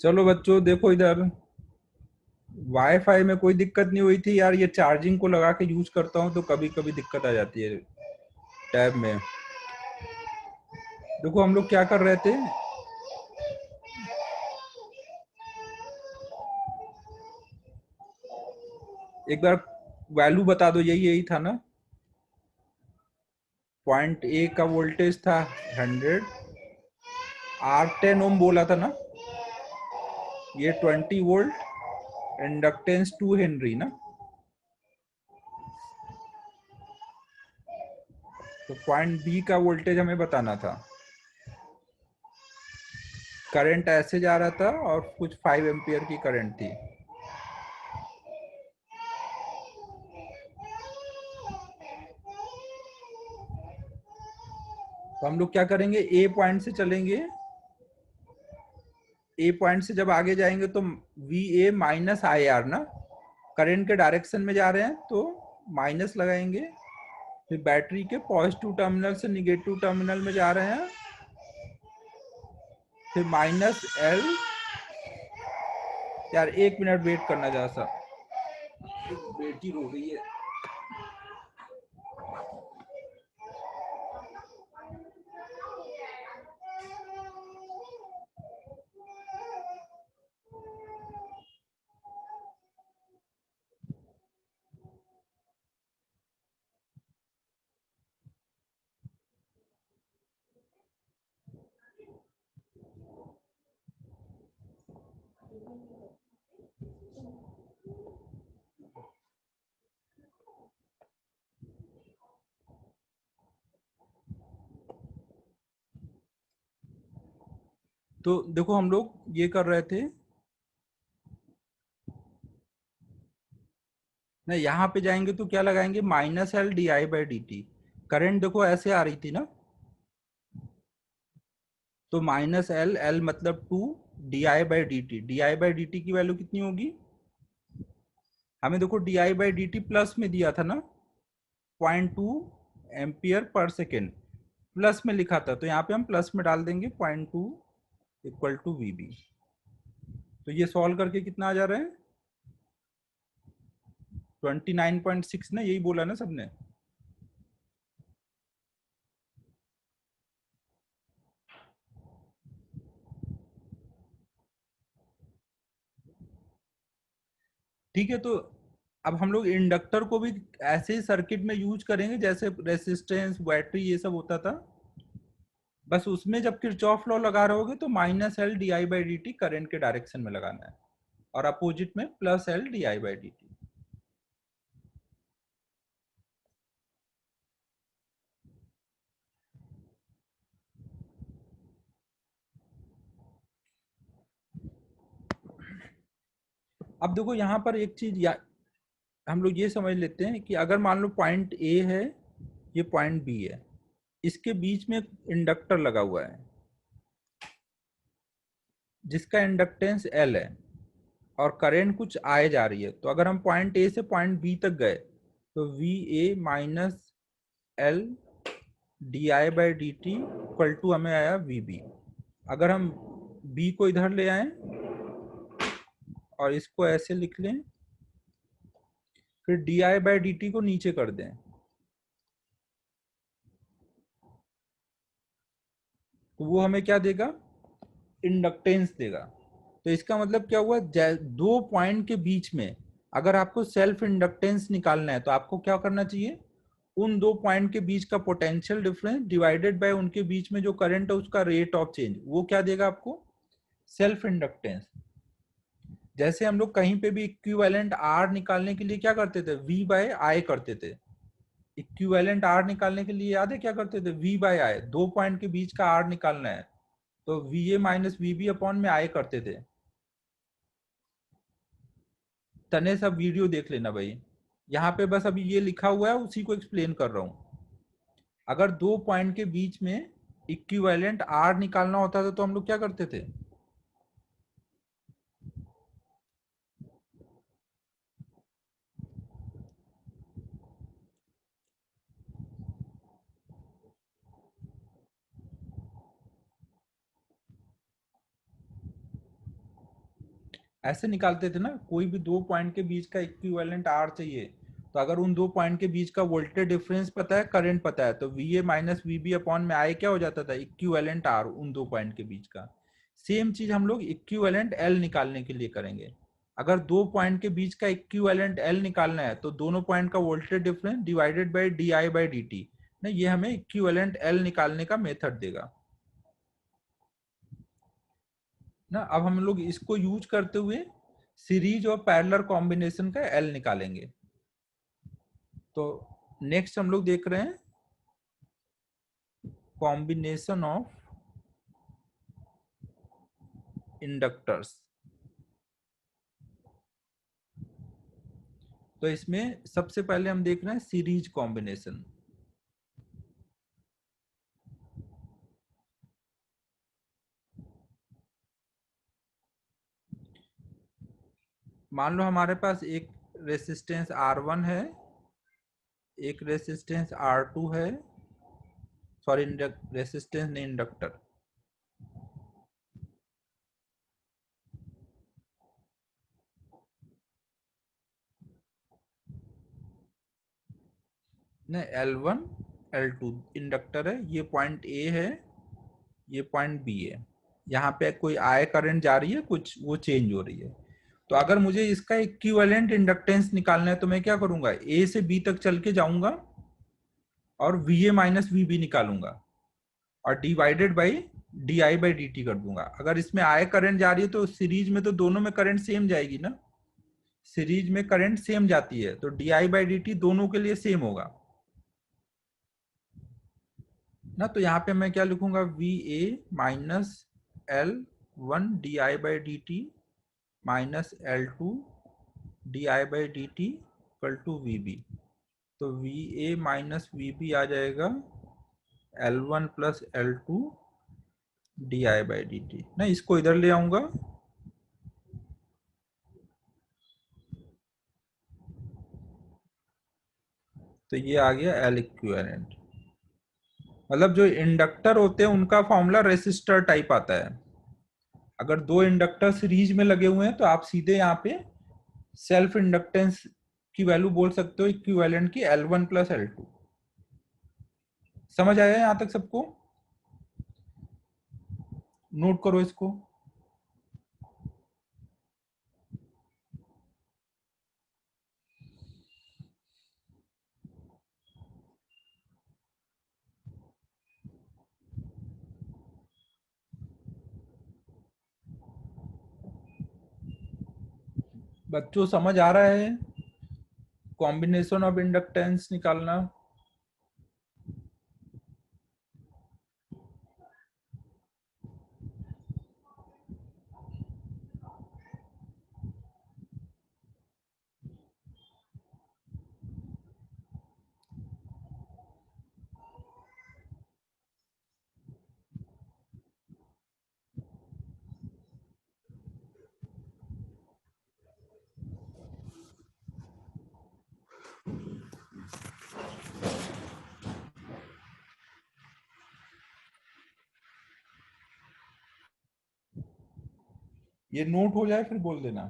चलो बच्चों देखो इधर। वाईफाई में कोई दिक्कत नहीं हुई थी यार, ये चार्जिंग को लगा के यूज करता हूँ तो कभी कभी दिक्कत आ जाती है टैब में। देखो हम लोग क्या कर रहे थे। एक बार वैल्यू बता दो, यही यही था ना। पॉइंट ए का वोल्टेज था 100, आर 10 ओम बोला था ना। ये 20 वोल्ट, इंडक्टेंस 2 हेनरी ना। तो पॉइंट बी का वोल्टेज हमें बताना था। करंट ऐसे जा रहा था और कुछ 5 एम्पियर की करंट थी। तो हम लोग क्या करेंगे, ए पॉइंट से चलेंगे। ए पॉइंट से जब आगे जाएंगे तो V A minus I R ना, करंट के डायरेक्शन में जा रहे हैं तो माइनस लगाएंगे। फिर बैटरी के पॉजिटिव टर्मिनल से निगेटिव टर्मिनल में जा रहे हैं, फिर माइनस एल। यार 1 मिनट वेट करना जा सा, बेटी रो रही है। तो देखो हम लोग ये कर रहे थे ना, यहाँ पे जाएंगे तो क्या लगाएंगे, minus L D I by D T. Current देखो ऐसे आ रही थी ना, तो माइनस एल, एल मतलब 2, D I by D T. D I by D T की वैल्यू कितनी होगी, हमें देखो D I by D T plus में दिया था ना, 0.2 एम्पियर पर सेकेंड प्लस में लिखा था, तो यहाँ पे हम प्लस में डाल देंगे 0.2 इक्वल टू वी बी। तो ये सॉल्व करके कितना आ जा रहा है, 29.6 ना, यही बोला ना सबने। ठीक है, तो अब हम लोग इंडक्टर को भी ऐसे ही सर्किट में यूज करेंगे जैसे रेसिस्टेंस बैटरी ये सब होता था। बस उसमें जब किरचॉफ लॉ लगा रहे होगे तो minus L D I by D T current के डायरेक्शन में लगाना है, और अपोजिट में plus L D I by D T. अब देखो यहाँ पर एक चीज या हम लोग ये समझ लेते हैं कि अगर मान लो पॉइंट ए है, ये पॉइंट बी है, इसके बीच में इंडक्टर लगा हुआ है जिसका इंडक्टेंस एल है, और करंट कुछ आए जा रही है। तो अगर हम पॉइंट ए से पॉइंट बी तक गए तो V A minus L D I by D T equal to हमें आया वी बी। अगर हम बी को इधर ले आए और इसको ऐसे लिख लें, फिर D I by D T को नीचे कर दें, तो वो हमें क्या देगा, इंडक्टेंस देगा। तो इसका मतलब क्या हुआ, दो पॉइंट के बीच में अगर आपको सेल्फ इंडक्टेंस निकालना है तो आपको क्या करना चाहिए, उन दो पॉइंट के बीच का पोटेंशियल डिफरेंस डिवाइडेड बाय उनके बीच में जो करंट है उसका रेट ऑफ चेंज, वो क्या देगा आपको, सेल्फ इंडक्टेंस। जैसे हम लोग कहीं पे भी इक्विवेलेंट आर निकालने के लिए क्या करते थे, वी बाय आई करते थे। इक्विवेलेंट आर निकालने के लिए याद है क्या करते थे, वी बाय आई, दो पॉइंट के बीच का आर निकालना है तो V A minus V B upon में आई करते थे। तने सब वीडियो देख लेना भाई, यहाँ पे बस अभी ये लिखा हुआ है उसी को एक्सप्लेन कर रहा हूँ। अगर दो पॉइंट के बीच में इक्विवेलेंट आर निकालना होता था तो हम लोग क्या करते थे, ऐसे निकालते थे ना, कोई भी दो पॉइंट के बीच का इक्विवेलेंट आर चाहिए, तो अगर उन दो पॉइंट के बीच का वोल्टेज डिफरेंस पता है, करंट पता है, तो V A minus V B upon में आई क्या हो जाता था, इक्विवेलेंट आर उन दो पॉइंट के बीच का। सेम चीज हम लोग इक्विवेलेंट एल निकालने के लिए करेंगे। अगर दो पॉइंट के बीच का इक्विवेलेंट एल निकालना है तो दोनों पॉइंट का voltage difference divided by D I by D T, ना ये हमें इक्विवेलेंट एल निकालने का मेथड देगा ना। अब हम लोग इसको यूज करते हुए सीरीज और पैरेलल कॉम्बिनेशन का एल निकालेंगे। तो नेक्स्ट हम लोग देख रहे हैं कॉम्बिनेशन ऑफ इंडक्टर्स। तो इसमें सबसे पहले हम देख रहे हैं सीरीज कॉम्बिनेशन। मान लो हमारे पास एक रेसिस्टेंस R1 है, एक रेसिस्टेंस R2 है, सॉरी रेसिस्टेंस नहीं, इंडक्टर। नहीं, L1 L2 इंडक्टर है, ये पॉइंट ए है, ये पॉइंट बी है। यहाँ पे कोई आई करंट जा रही है, कुछ वो चेंज हो रही है। तो अगर मुझे इसका इक्विवेलेंट इंडक्टेंस निकालना है तो मैं क्या करूंगा, ए से बी तक चल के जाऊंगा और V A minus V B निकालूंगा और divided by D I by D T कर दूंगा। अगर इसमें आई करंट जा रही है तो सीरीज में तो दोनों में करंट सेम जाएगी ना, सीरीज में करंट सेम जाती है, तो D I by D T दोनों के लिए सेम होगा ना। तो यहाँ पे मैं क्या लिखूंगा, V A minus L one D I by D T minus L two D I by D T equal to V B. तो V A minus V B आ जाएगा L one plus L two D I by D T ना। इसको इधर ले आऊंगा, तो ये आ गया एल इक्विवेलेंट। मतलब जो इंडक्टर होते हैं उनका फॉर्मूला रेसिस्टर टाइप आता है। अगर दो इंडक्टर सीरीज में लगे हुए हैं तो आप सीधे यहाँ पे सेल्फ इंडक्टेंस की वैल्यू बोल सकते हो इक्विवेलेंट की L one plus L to. समझ आया यहां तक सबको? नोट करो इसको। बच्चों समझ आ रहा है कॉम्बिनेशन ऑफ इंडक्टेंस निकालना? ये नोट हो जाए फिर बोल देना।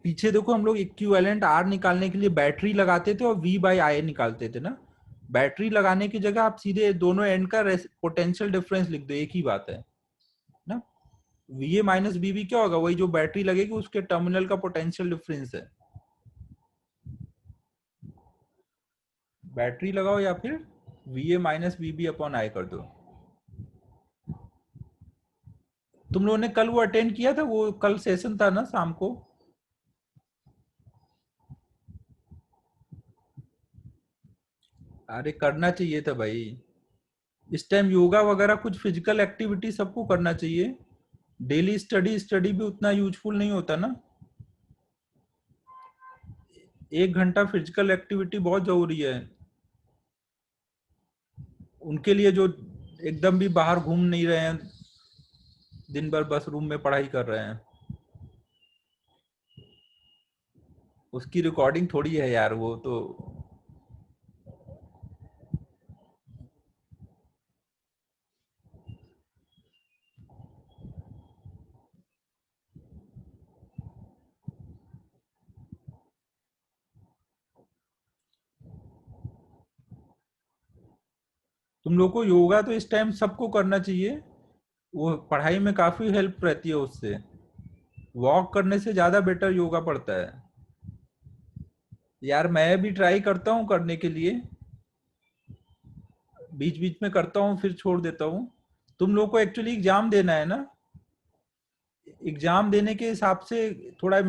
पीछे देखो हम लोग इक्विवेलेंट आर निकालने के लिए बैटरी लगाते थे और वी बाई आई निकालते थे ना। बैटरी लगाने की जगह आप सीधे दोनों एंड का पोटेंशियल डिफरेंस लिख दो, एक ही बात है ना। V A minus B B क्या होगा, वही जो बैटरी लगेगी उसके टर्मिनल का पोटेंशियल डिफरेंस है। बैटरी लगाओ या फिर V A minus B B upon I कर दो। तुम लोगों ने कल वो अटेंड किया था, वो कल सेशन था ना शाम को? अरे करना चाहिए था भाई। इस टाइम योगा वगैरह कुछ फिजिकल एक्टिविटी सबको करना चाहिए। डेली स्टडी स्टडी भी उतना यूजफुल नहीं होता ना। 1 घंटा फिजिकल एक्टिविटी बहुत जरूरी है उनके लिए जो एकदम भी बाहर घूम नहीं रहे हैं, दिन भर बस रूम में पढ़ाई कर रहे हैं। उसकी रिकॉर्डिंग थोड़ी है यार, वो तो तुम लोग को योगा तो इस टाइम सबको करना चाहिए, वो पढ़ाई में काफी हेल्प रहती है उससे। वॉक करने से ज्यादा बेटर योगा पड़ता है यार। मैं भी ट्राई करता हूँ करने के लिए, बीच बीच में करता हूँ फिर छोड़ देता हूँ। तुम लोग को एक्चुअली एग्जाम देना है ना, एग्जाम देने के हिसाब से थोड़ा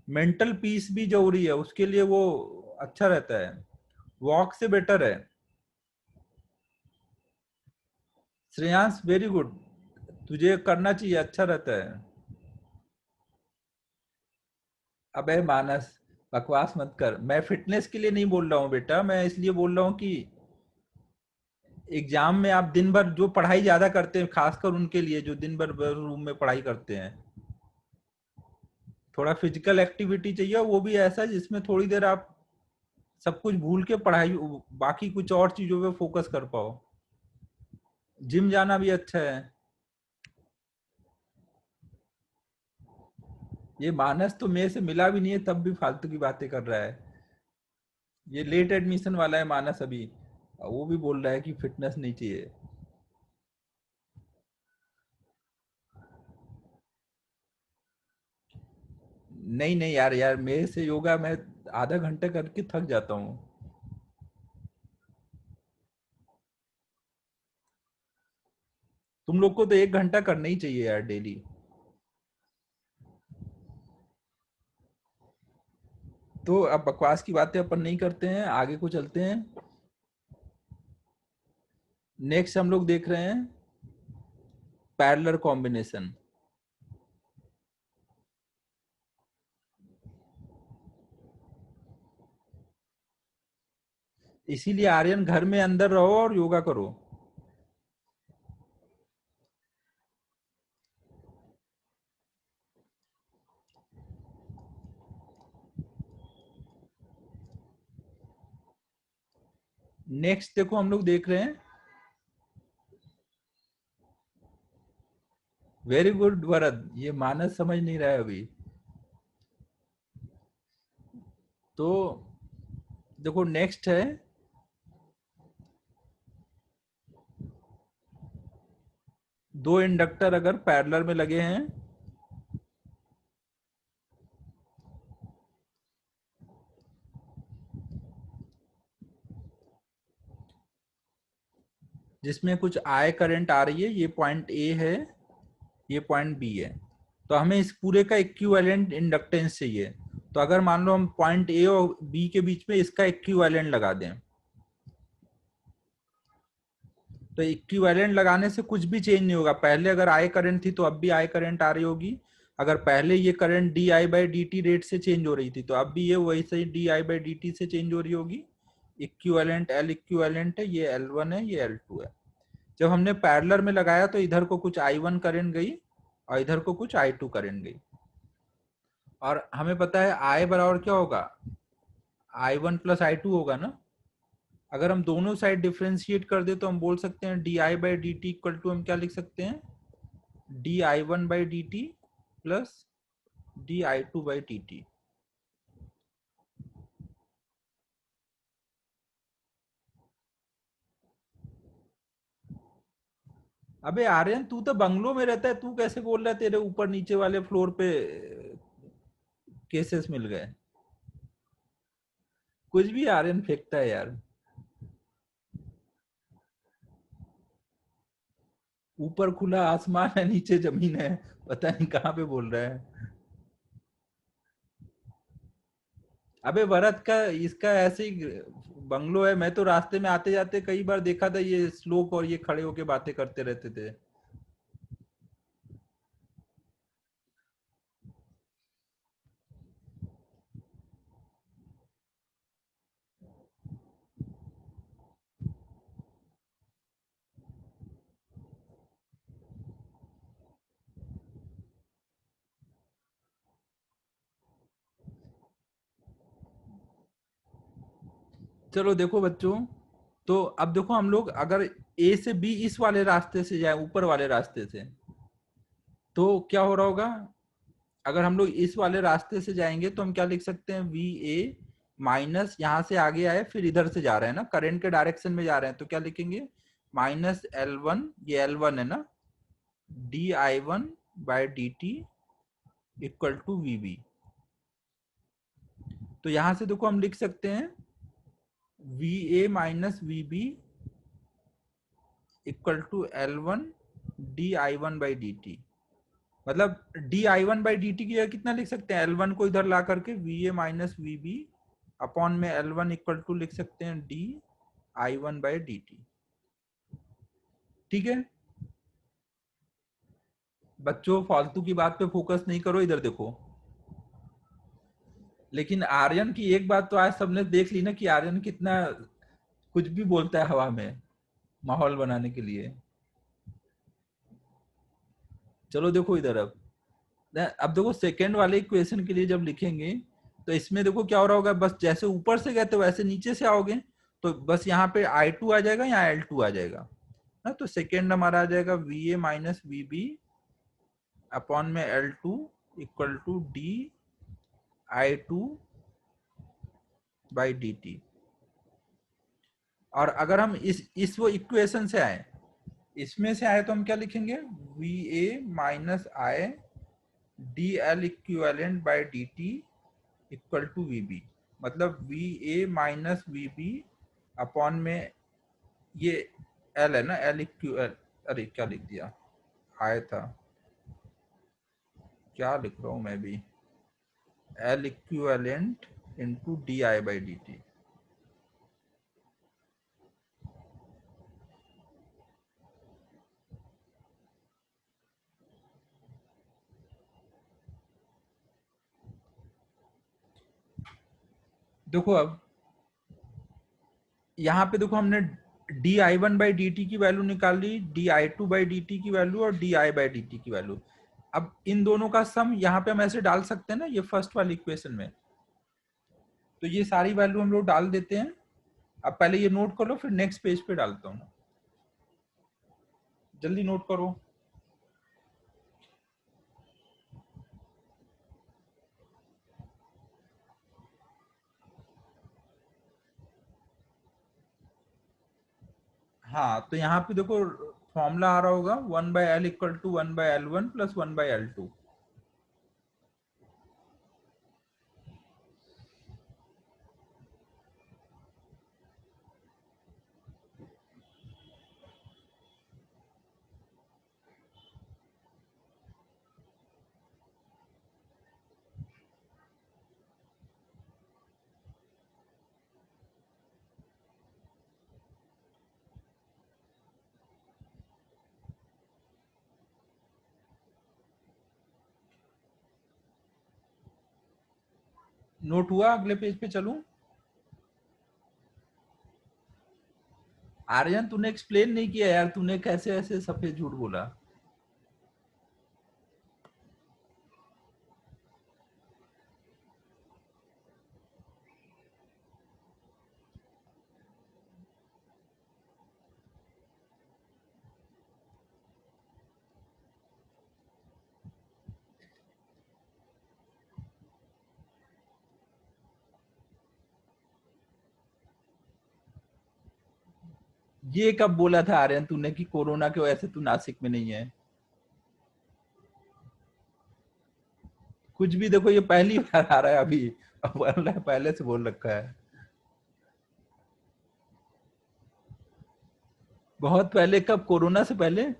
मेंटल पीस भी जरूरी है, उसके लिए वो अच्छा रहता है, वॉक से बेटर है। श्रेयांश वेरी गुड, तुझे करना चाहिए, अच्छा रहता है। अबे मानस, बकवास मत कर, मैं फिटनेस के लिए नहीं बोल रहा हूँ बेटा, मैं इसलिए बोल रहा हूँ कि एग्जाम में आप दिन भर जो पढ़ाई ज्यादा करते हैं, खासकर उनके लिए जो दिन भर रूम में पढ़ाई करते हैं, थोड़ा फिजिकल एक्टिविटी चाहिए, वो भी ऐसा जिसमें थोड़ी देर आप सब कुछ भूल के पढ़ाई, बाकी कुछ और चीजों पे फोकस कर पाओ। जिम जाना भी अच्छा है। ये मानस तो मेरे से मिला भी नहीं है तब भी फालतू की बातें कर रहा है। ये लेट एडमिशन वाला है मानस अभी, वो भी बोल रहा है कि फिटनेस नहीं चाहिए। नहीं नहीं यार, यार मेरे से योगा मैं आधा घंटे करके थक जाता हूँ। तुम लोग को तो 1 घंटा करना ही चाहिए यार डेली। तो अब बकवास की बातें अपन नहीं करते हैं, आगे को चलते हैं। नेक्स्ट हम लोग देख रहे हैं पैरेलल कॉम्बिनेशन। इसीलिए आर्यन घर में अंदर रहो और योगा करो। नेक्स्ट देखो हम लोग देख रहे हैं, वेरी गुड वरद, ये मानस समझ नहीं रहा है अभी। तो देखो नेक्स्ट है, दो इंडक्टर अगर पैरेलल में लगे हैं, जिसमें कुछ आई करंट आ रही है, ये पॉइंट ए है, ये पॉइंट बी है, तो हमें इस पूरे का इक्विवेलेंट इंडक्टेंस चाहिए। तो अगर मान लो हम पॉइंट ए और बी के बीच में इसका इक्विवेलेंट लगा दें, तो इक्विवेलेंट लगाने से कुछ भी चेंज नहीं होगा। पहले अगर आई करंट थी तो अब भी आई करंट आ रही होगी। अगर पहले ये current D I by D T rate से चेंज हो रही थी तो अब भी ये वैसे ही D I by D T से चेंज हो रही होगी। इक्विवेलेंट एल इक्विवेलेंट है, ये एल वन है, ये एल टू है। जब हमने पैरेलल में लगाया तो इधर को कुछ आई वन करंट गई और इधर को कुछ आई टू करंट गई। और हमें पता है आई बराबर क्या होगा, I one plus I two होगा ना। अगर हम दोनों साइड डिफ्रेंशिएट कर दे तो हम बोल सकते हैं D I by D T equal to, हम क्या लिख सकते हैं, D I one by D T plus D I two by D T. अबे आर्यन, तू तो बंगलो में रहता है, तू कैसे बोल रहा है तेरे ऊपर नीचे वाले फ्लोर पे केसेस मिल गए? कुछ भी आर्यन फेंकता है यार। ऊपर खुला आसमान है, नीचे जमीन है, पता नहीं कहाँ पे बोल रहा है। अबे भरत का, इसका ऐसे ही बंगलो है, मैं तो रास्ते में आते जाते कई बार देखा था, ये श्लोक और ये खड़े होके बातें करते रहते थे। चलो देखो बच्चों, तो अब देखो हम लोग अगर ए से बी इस वाले रास्ते से जाए, ऊपर वाले रास्ते से, तो क्या हो रहा होगा। अगर हम लोग इस वाले रास्ते से जाएंगे तो हम क्या लिख सकते हैं, वी ए माइनस, यहाँ से आगे आए फिर इधर से जा रहे हैं ना, करंट के डायरेक्शन में जा रहे हैं, तो क्या लिखेंगे, माइनस L1, ये L1 है ना, di1 by dt equal to VB। तो यहां से देखो हम लिख सकते हैं VA minus VB equal to L1 di1 by dt। मतलब di1 बाई dt की जगह कितना लिख सकते हैं, L1 को इधर ला करके VA माइनस VB अपॉन में L1 इक्वल टू लिख सकते हैं di1 बाई dt। ठीक है बच्चों, फालतू की बात पे फोकस नहीं करो, इधर देखो। लेकिन आर्यन की एक बात तो आज सबने देख ली ना कि आर्यन कितना कुछ भी बोलता है हवा में माहौल बनाने के लिए। चलो देखो इधर, अब देखो सेकंड वाले इक्वेशन के लिए जब लिखेंगे तो इसमें देखो क्या हो रहा होगा, बस जैसे ऊपर से गए तो वैसे नीचे से आओगे, तो बस यहाँ पे I2 आ जाएगा, यहाँ L2 आ जाएगा ना। तो सेकेंड हमारा आ जाएगा VA माइनस VB अपॉन में L2 equal to di2 by dt। और अगर हम इस वो इक्वेशन से आए, इसमें से आए तो हम क्या लिखेंगे, VA minus I DL equivalent by dt equal to VB। मतलब VA माइनस VB अपॉन में ये L है ना, L इक्विवेलेंट, अरे क्या लिख दिया, I था, क्या लिख रहा हूं मैं भी, L equivalent into DI by dt। देखो अब यहाँ पे देखो हमने di1 बाई dt की वैल्यू निकाल ली, di2 बाई dt की वैल्यू और di बाई dt की वैल्यू। अब इन दोनों का सम यहाँ पे हम ऐसे डाल सकते हैं ना, ये फर्स्ट वाली इक्वेशन में। तो ये सारी वैल्यू हम लोग डाल देते हैं। अब पहले ये नोट कर लो, फिर नेक्स्ट पेज पे डालता हूँ, जल्दी नोट करो। हाँ तो यहाँ पे देखो फॉर्मूला आ रहा होगा 1/L equal to 1/L1 plus 1/L2। Note हुआ, अगले पेज पे चलूं। आर्यन तूने एक्सप्लेन नहीं किया यार, तूने कैसे ऐसे सफेद झूठ बोला। ये कब बोला था आर्यन तूने कि कोरोना की वजह से तू नासिक में नहीं है? कुछ भी, देखो ये पहली बार आ रहा है अभी, अब बोल रहा है पहले से बोल रखा है। बहुत पहले, कब, कोरोना से पहले?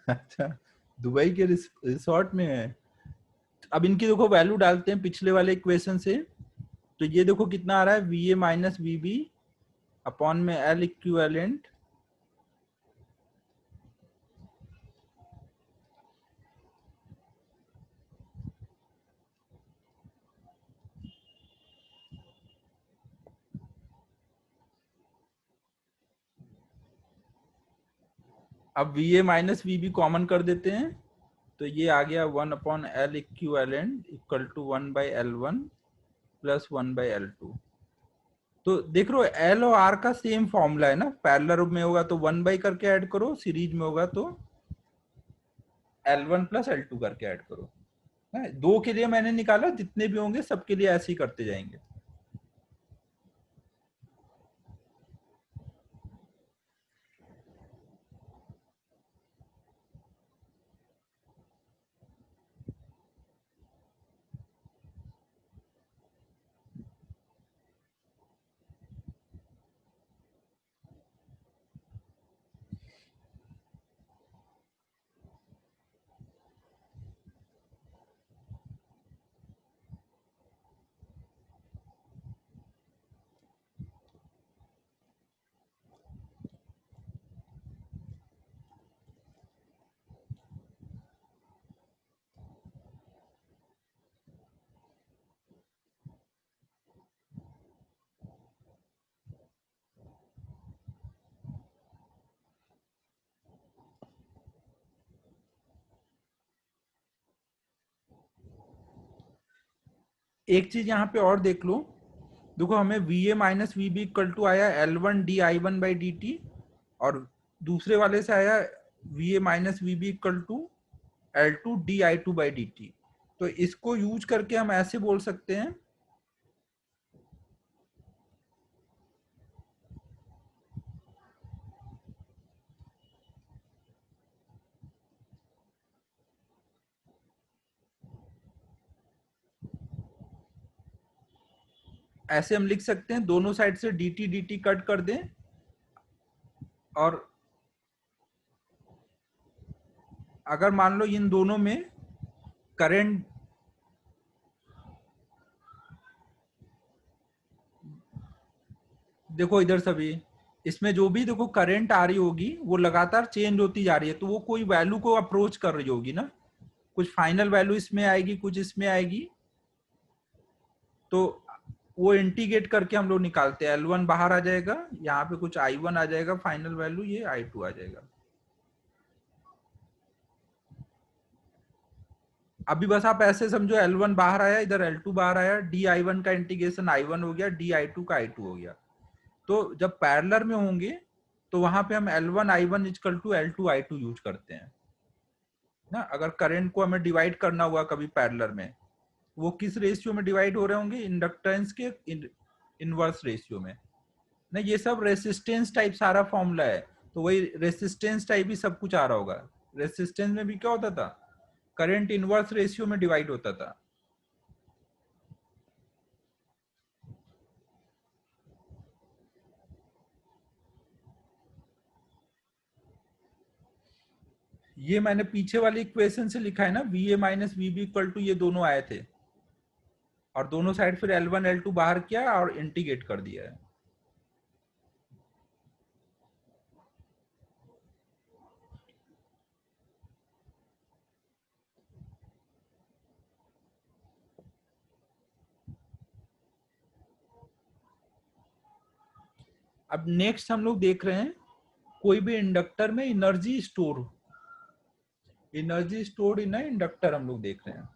अच्छा, दुबई के रिसोर्ट में है। अब इनकी देखो वैल्यू डालते हैं पिछले वाले इक्वेशन से। तो ये देखो कितना आ रहा है, VA माइनस VB अपॉन में L इक्विवेलेंट। अब VA माइनस VB कॉमन कर देते हैं, तो ये आ गया 1/L equivalent equal to 1/L1 plus 1/L2। तो देख लो एल और आर का सेम फॉर्मूला है ना, पैरेलल में होगा तो 1 करके ऐड करो, सीरीज में होगा तो L1 प्लस L2 करके ऐड करो। दो के लिए मैंने निकाला, जितने भी होंगे सबके लिए ऐसे ही करते जाएंगे। एक चीज यहाँ पे और देख लो, देखो हमें V A minus V B equal to आया L1 di1/dt, और दूसरे वाले से आया V A minus V B equal to L2 di2/dt। तो इसको यूज करके हम ऐसे बोल सकते हैं, ऐसे हम लिख सकते हैं, दोनों साइड से dt dt कट कर दें, और अगर मान लो इन दोनों में करंट, देखो इधर सभी, इसमें जो भी देखो करंट आ रही होगी वो लगातार चेंज होती जा रही है, तो वो कोई वैल्यू को अप्रोच कर रही होगी ना, कुछ फाइनल वैल्यू इसमें आएगी, कुछ इसमें आएगी, तो वो इंटीग्रेट करके हम लोग निकालते हैं। L1 बाहर आ जाएगा, यहाँ पे कुछ I1 आ जाएगा फाइनल वैल्यू, ये I2 आ जाएगा। अभी बस आप ऐसे समझो, L1 बाहर आया, इधर L2 बाहर आया, di1 का इंटीग्रेशन I1 हो गया, di2 का I2 हो गया। तो जब पैरेलल में होंगे तो वहां पे हम L1 I1 equal to L2 I2 use करते हैं ना। अगर करंट को हमें डिवाइड करना हुआ कभी पैरेलल में, वो किस रेशियो में डिवाइड हो रहे होंगे, इंडक्टेंस के इनवर्स रेशियो में ना। ये सब रेसिस्टेंस टाइप सारा फॉर्मूला है, तो वही रेसिस्टेंस टाइप ही सब कुछ आ रहा होगा। रेसिस्टेंस में भी क्या होता था, करंट इनवर्स रेशियो में डिवाइड होता था। ये मैंने पीछे वाली इक्वेशन से लिखा है ना, V A minus V B equal to, ये दोनों आए थे, और दोनों साइड फिर L1 L2 बाहर किया और इंटीग्रेट कर दिया है। अब नेक्स्ट हम लोग देख रहे हैं, कोई भी इंडक्टर में एनर्जी स्टोर इन इंडक्टर हम लोग देख रहे हैं।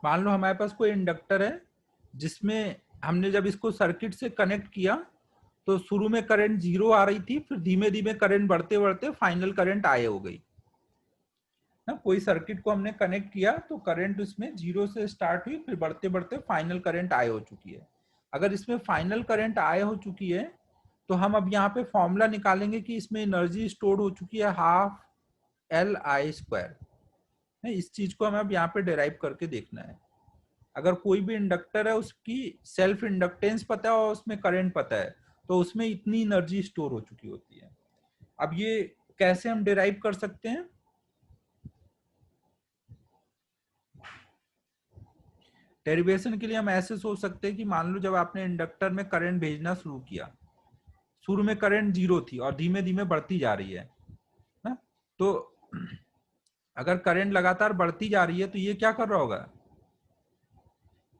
मान लो हमारे पास कोई इंडक्टर है, जिसमें हमने जब इसको सर्किट से कनेक्ट किया तो शुरू में करंट 0 आ रही थी, फिर धीमे धीमे करंट बढ़ते बढ़ते फाइनल करंट आए हो गई ना। कोई सर्किट को हमने कनेक्ट किया तो करंट उसमें 0 से स्टार्ट हुई, फिर बढ़ते बढ़ते फाइनल करंट आए हो चुकी है। अगर इसमें फाइनल करंट आए हो चुकी है, तो हम अब यहाँ पे फॉर्मूला निकालेंगे कि इसमें एनर्जी स्टोर हो चुकी है ½ Li²। इस चीज को हमें अब यहाँ पे डिराइव करके देखना है। अगर कोई भी इंडक्टर है, उसकी सेल्फ इंडक्टेंस पता है और उसमें करंट पता है, तो उसमें इतनी एनर्जी स्टोर हो चुकी होती है। अब ये कैसे हम डिराइव कर सकते हैं, डेरिवेशन के लिए हम ऐसे सोच सकते हैं कि मान लो जब आपने इंडक्टर में करंट भेजना शुरू किया, शुरू में करंट 0 थी और धीमे धीमे बढ़ती जा रही है ना। तो अगर करंट लगातार बढ़ती जा रही है तो ये क्या कर रहा होगा,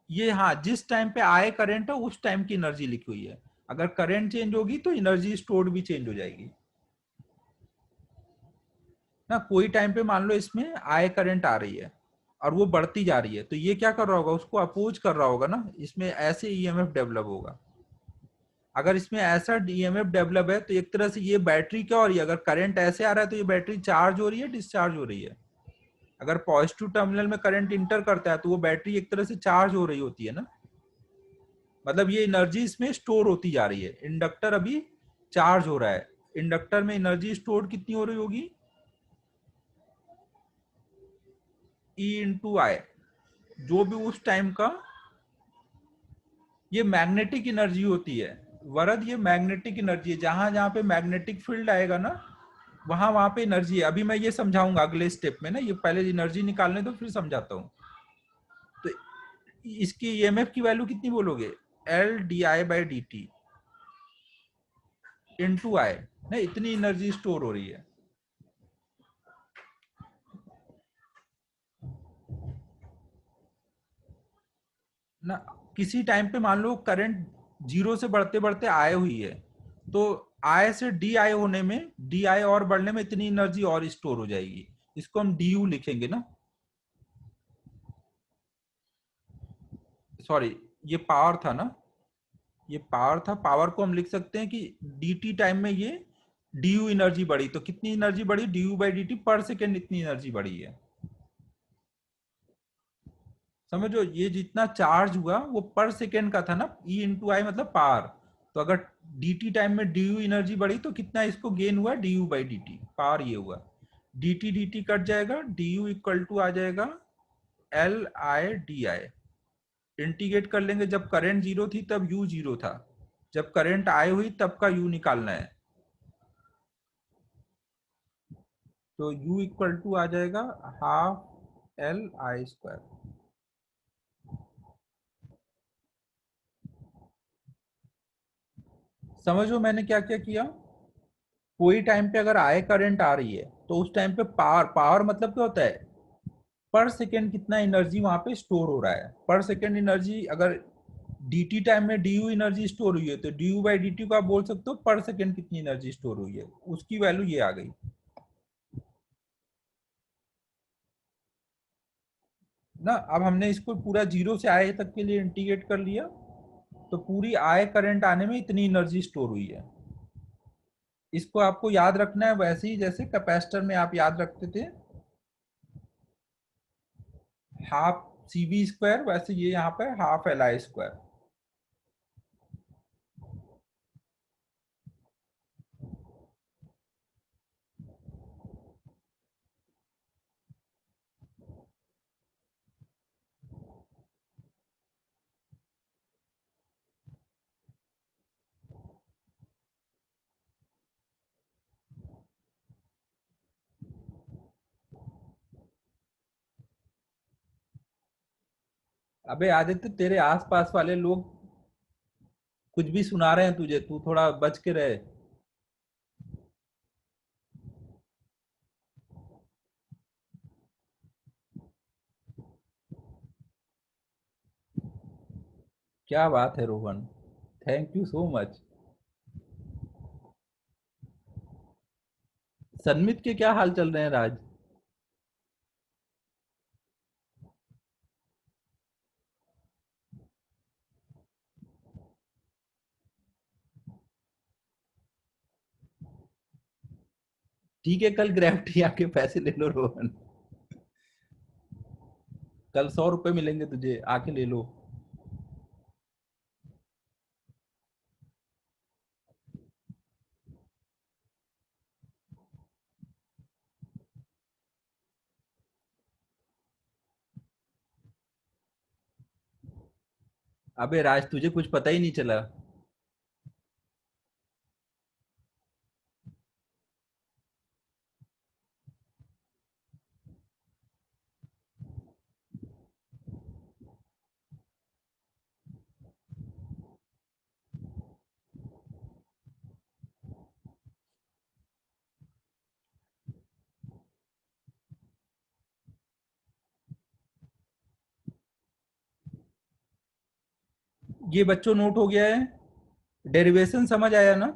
ये हाँ जिस टाइम पे आए करंट है उस टाइम की एनर्जी लिखी हुई है। अगर करंट चेंज होगी तो एनर्जी स्टोर्ड भी चेंज हो जाएगी। ना, कोई टाइम पे मान लो इसमें आई करंट आ रही है और वो बढ़ती जा रही है, तो ये क्या कर रहा होगा, उसको अपोज कर रहा होगा ना, इसमें ऐसे ईएमएफ डेवलप होगा। अगर इसमें ऐसा ईएमएफ डेवलप है तो एक तरह से ये बैटरी क्या हो रही है, अगर करंट ऐसे आ रहा है तो ये बैटरी चार्ज हो रही है डिस्चार्ज हो रही है। अगर पॉजिटिव टर्मिनल में करंट इंटर करता है तो वो बैटरी एक तरह से चार्ज हो रही होती है ना, मतलब ये एनर्जी इसमें स्टोर होती जा रही है। इंडक्टर अभी चार्ज हो रहा है, इंडक्टर में एनर्जी स्टोर कितनी हो रही होगी, ई इंटू आई, जो भी उस टाइम का ये मैग्नेटिक एनर्जी होती है। वरद ये मैग्नेटिक एनर्जी है, जहां जहां पे मैग्नेटिक फील्ड आएगा ना, वहां वहां पे एनर्जी है। अभी मैं ये समझाऊंगा अगले स्टेप में ना, ये पहले एनर्जी निकालने दो फिर समझाता हूँ। तो इसकी ईएमएफ की वैल्यू कितनी बोलोगे, L D I by D T into I ना, इतनी एनर्जी स्टोर हो रही है ना। किसी टाइम पे मान लो करंट जीरो से बढ़ते बढ़ते आए हुई है, तो आई से डी आई होने में, डी आई और बढ़ने में इतनी एनर्जी और स्टोर हो जाएगी। इसको हम डी यू लिखेंगे ना, सॉरी ये पावर था ना, ये पावर था, पावर को हम लिख सकते हैं कि डी टी टाइम में ये डी यू एनर्जी बढ़ी, तो कितनी एनर्जी बढ़ी, D you by D T पर सेकेंड इतनी एनर्जी बढ़ी है। समझो ये जितना चार्ज हुआ वो पर सेकेंड का था ना, ई इंटू आई मतलब पावर। तो अगर डी टी टाइम में डी यू एनर्जी बढ़ी तो कितना इसको गेन हुआ, D you by D T, power ये हुआ। डी टी कट जाएगा, डी यू इक्वल टू आ जाएगा L I D I. Integrate कर लेंगे, जब करंट जीरो थी तब यू जीरो था, जब करंट आई हुई तब का यू निकालना है। तो यू इक्वल टू आ जाएगा हाफ एल आई स्क्वायर। समझो मैंने क्या क्या किया, कोई टाइम पे अगर आई करंट आ रही है तो उस टाइम पे पावर, पावर मतलब क्या होता है, पर सेकेंड कितना एनर्जी वहां पे स्टोर हो रहा है, पर सेकेंड एनर्जी। अगर dt टाइम में du एनर्जी स्टोर हुई है तो du बाई dt को आप बोल सकते हो पर सेकेंड कितनी एनर्जी स्टोर हुई है, उसकी वैल्यू ये आ गई ना। अब हमने इसको पूरा जीरो से आए तक के लिए इंटीग्रेट कर लिया, तो पूरी आए करंट आने में इतनी एनर्जी स्टोर हुई है। इसको आपको याद रखना है वैसे ही जैसे कैपेसिटर में आप याद रखते थे हाफ सी बी स्क्वायर, वैसे ये यहाँ पे हाफ एल आई स्क्वायर। अबे आदित्य, तेरे आसपास वाले लोग कुछ भी सुना रहे हैं तुझे, तू थोड़ा बच के रहे। क्या बात है Rohan, thank you so much. Sanmit के क्या हाल चल रहे हैं राज? ठीक है, कल ग्रेविटी आके पैसे ले लो रोहन, कल 100 रुपए मिलेंगे तुझे, आके ले लो। अबे राज, तुझे कुछ पता ही नहीं चला। ये बच्चों नोट हो गया है, डेरिवेशन समझ आया ना।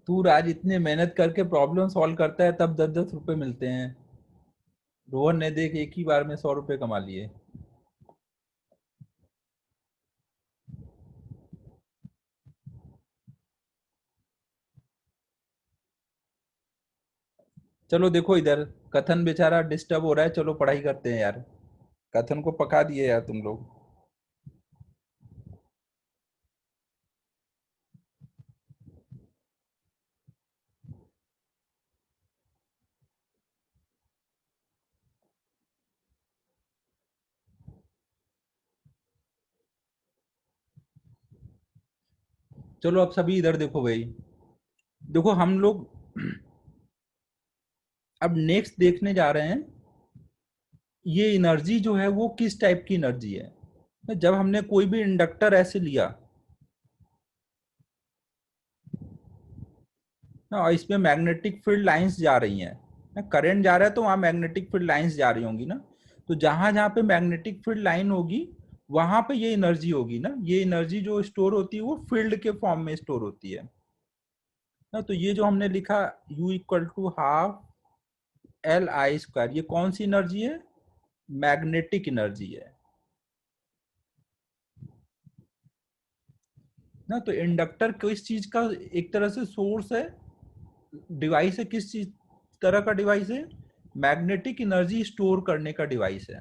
तू राज इतने मेहनत करके प्रॉब्लम सॉल्व करता है तब 10-10 रुपए मिलते हैं। रोहन ने देख एक ही बार में 100 रुपए कमा लिए। चलो देखो इधर, कथन बेचारा डिस्टर्ब हो रहा है, चलो पढ़ाई करते हैं यार। कथन को पका दिए यार तुम लोग। चलो अब सभी इधर देखो भाई। देखो हम लोग अब नेक्स्ट देखने जा रहे हैं, ये एनर्जी जो है वो किस टाइप की एनर्जी है। जब हमने कोई भी इंडक्टर ऐसे लिया ना, और इसमें मैग्नेटिक फील्ड लाइंस जा रही हैं ना, करंट जा रहा है तो वहां मैग्नेटिक फील्ड लाइंस जा रही होंगी ना। तो जहां जहां पे मैग्नेटिक फील्ड लाइन होगी वहां पे ये एनर्जी होगी ना। ये एनर्जी जो स्टोर होती है वो फील्ड के फॉर्म में स्टोर होती है ना। तो ये जो हमने लिखा U equal to half Li², ये कौन सी एनर्जी है? मैग्नेटिक एनर्जी है ना। तो इंडक्टर किस चीज का एक तरह से सोर्स है, डिवाइस है, किस चीज तरह का डिवाइस है? मैग्नेटिक एनर्जी स्टोर करने का डिवाइस है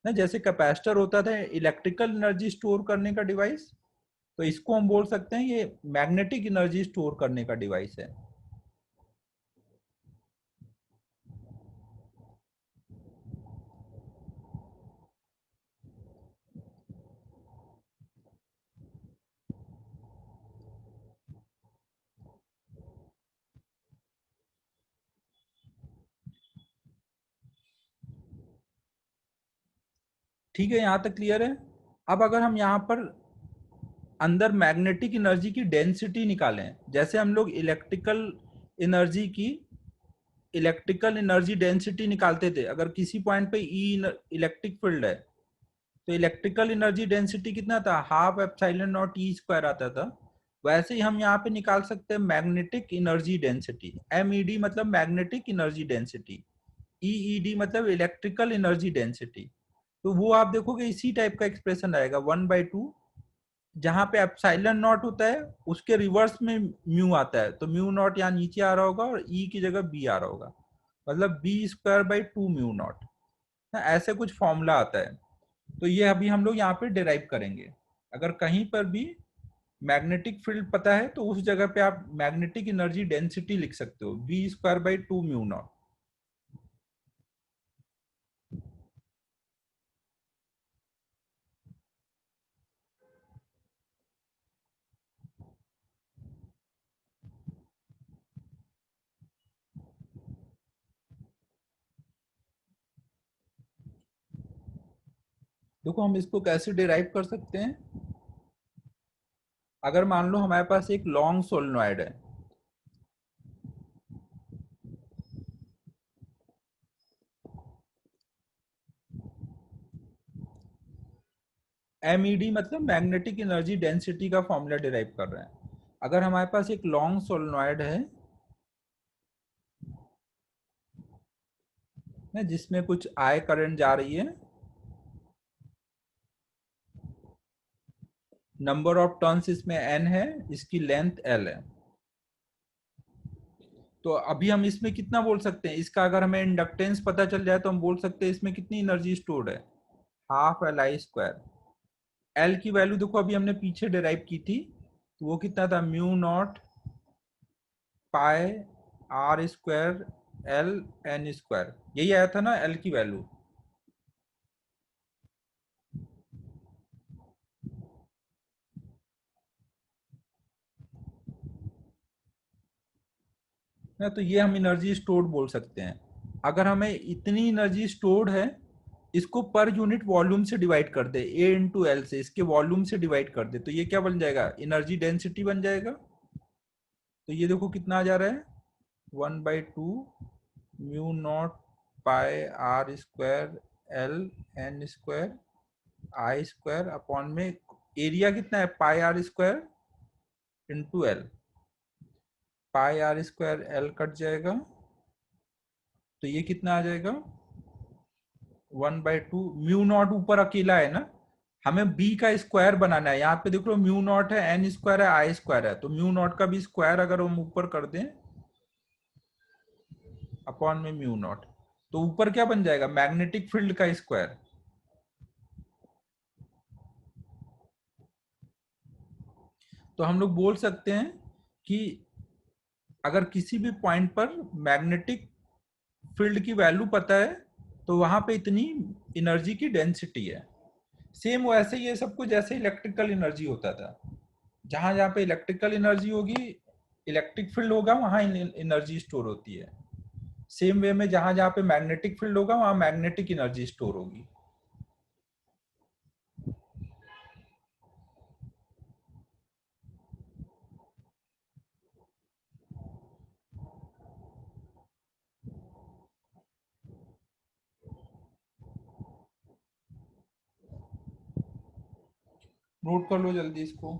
ना। जैसे कैपेसिटर होता था इलेक्ट्रिकल एनर्जी स्टोर करने का डिवाइस, तो इसको हम बोल सकते हैं ये मैग्नेटिक एनर्जी स्टोर करने का डिवाइस है। ठीक है, यहाँ तक क्लियर है। अब अगर हम यहाँ पर अंदर मैग्नेटिक एनर्जी की डेंसिटी निकालें, जैसे हम लोग एनर्जी की इलेक्ट्रिकल एनर्जी डेंसिटी निकालते थे, अगर किसी पॉइंट पे ई इलेक्ट्रिक फील्ड है तो इलेक्ट्रिकल एनर्जी डेंसिटी कितना था? हाफ एप्सिलॉन नॉट E² आता था। वैसे ही हम यहाँ पे निकाल सकते हैं मैग्नेटिक एनर्जी डेंसिटी। MED मतलब मैग्नेटिक एनर्जी डेंसिटी, EED मतलब इलेक्ट्रिकल एनर्जी डेंसिटी। तो वो आप देखोगे इसी टाइप का एक्सप्रेशन आएगा 1/2, जहां पे एप्सिलॉन नॉट होता है उसके रिवर्स में म्यू आता है, तो म्यू नॉट यहाँ नीचे आ रहा होगा और ई की जगह बी आ रहा होगा, मतलब B² by 2 म्यू नॉट। ऐसे कुछ फॉर्मूला आता है। तो ये अभी हम लोग यहाँ पे डिराइव करेंगे। अगर कहीं पर भी मैग्नेटिक फील्ड पता है तो उस जगह पे आप मैग्नेटिक एनर्जी डेंसिटी लिख सकते हो, B² by 2 म्यू नॉट। देखो हम इसको कैसे डिराइव कर सकते हैं। अगर मान लो हमारे पास एक लॉन्ग सोलेनोइड है, MED मतलब मैग्नेटिक एनर्जी डेंसिटी का फॉर्मूला डिराइव कर रहे हैं। अगर हमारे पास एक लॉन्ग सोलेनोइड है ना, जिसमें कुछ I करंट जा रही है, नंबर ऑफ टर्न्स इसमें N है, इसकी लेंथ L है। तो अभी हम इसमें कितना बोल सकते हैं, इसका अगर हमें इंडक्टेंस पता चल जाए तो हम बोल सकते हैं इसमें कितनी एनर्जी स्टोर्ड है, हाफ Li²। एल की वैल्यू देखो अभी हमने पीछे डिराइव की थी, तो वो कितना था? म्यू नॉट पाई R² L N², यही आया था ना एल की वैल्यू। ना तो ये हम एनर्जी स्टोर्ड बोल सकते हैं। अगर हमें इतनी एनर्जी स्टोर्ड है, इसको पर यूनिट वॉल्यूम से डिवाइड कर दे, A × L से, इसके वॉल्यूम से डिवाइड कर दे, तो ये क्या बन जाएगा? एनर्जी डेंसिटी बन जाएगा। तो ये देखो कितना आ जा रहा है, 1/2 mu naught pi R²L N² upon में एरिया कितना है, pi R² × L। Pi R square L cut जाएगा, तो ये कितना आ जाएगा 1/2 म्यू नॉट ऊपर अकेला है ना, हमें बी का स्क्वायर बनाना है। यहाँ पे देख लो म्यू नॉट है, एन स्क्वायर है, आई स्क्वायर है, तो म्यू नॉट का भी स्क्वायर अगर हम ऊपर कर दें अपॉन में म्यू नॉट, तो ऊपर क्या बन जाएगा मैग्नेटिक फील्ड का स्क्वायर। तो हम लोग बोल सकते हैं कि अगर किसी भी पॉइंट पर मैग्नेटिक फील्ड की वैल्यू पता है तो वहां पे इतनी एनर्जी की डेंसिटी है। सेम वैसे ये सब कुछ जैसे इलेक्ट्रिकल एनर्जी होता था, जहां जहां पे इलेक्ट्रिकल एनर्जी होगी, इलेक्ट्रिक फील्ड होगा, वहां एनर्जी स्टोर होती है। सेम वे में जहां जहां पे मैग्नेटिक फील्ड होगा वहां मैग्नेटिक एनर्जी स्टोर होगी। नोट कर लो जल्दी इसको।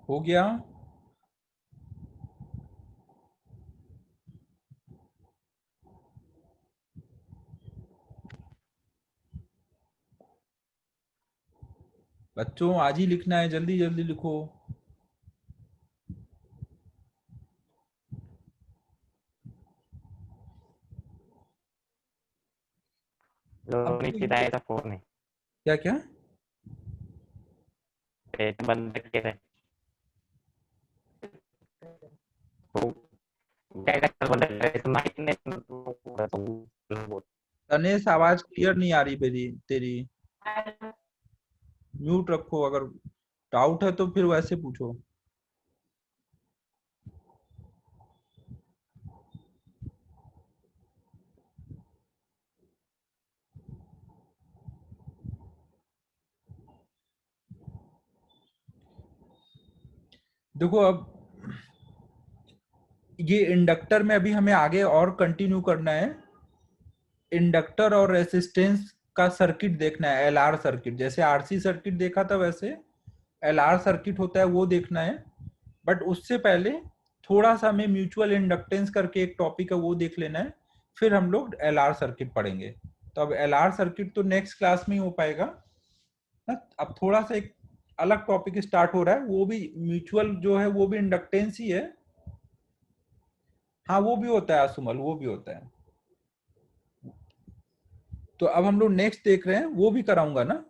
हो गया। बच्चों आज ही लिखना है, जल्दी जल्दी लिखो। अब देखो नीचे आया था फोन है क्या क्या बंद किया तो क्या बंद कर माइक ने गणेश आवाज क्लियर नहीं आ रही मेरी तेरी, म्यूट रखो। अगर डाउट है तो फिर वैसे पूछो। देखो अब ये इंडक्टर में अभी हमें आगे और कंटिन्यू करना है। इंडक्टर और रेसिस्टेंस का सर्किट देखना है, एलआर सर्किट। जैसे आरसी सर्किट देखा था वैसे एलआर सर्किट होता है, वो देखना है। बट उससे पहले थोड़ा सा हमें म्यूचुअल इंडक्टेंस करके एक टॉपिक है, वो देख लेना है। फिर हम लोग एलआर सर्किट पढ़ेंगे। तो अब एलआर सर्किट तो नेक्स्ट क्लास में ही हो पाएगा ना। अब थोड़ा सा एक अलग टॉपिक स्टार्ट हो रहा है, वो भी म्यूचुअल जो है वो भी इंडक्टेंस ही है। हाँ वो भी होता है आसुमल, वो भी होता है। तो अब हम लोग नेक्स्ट देख रहे हैं, वो भी कराऊंगा ना,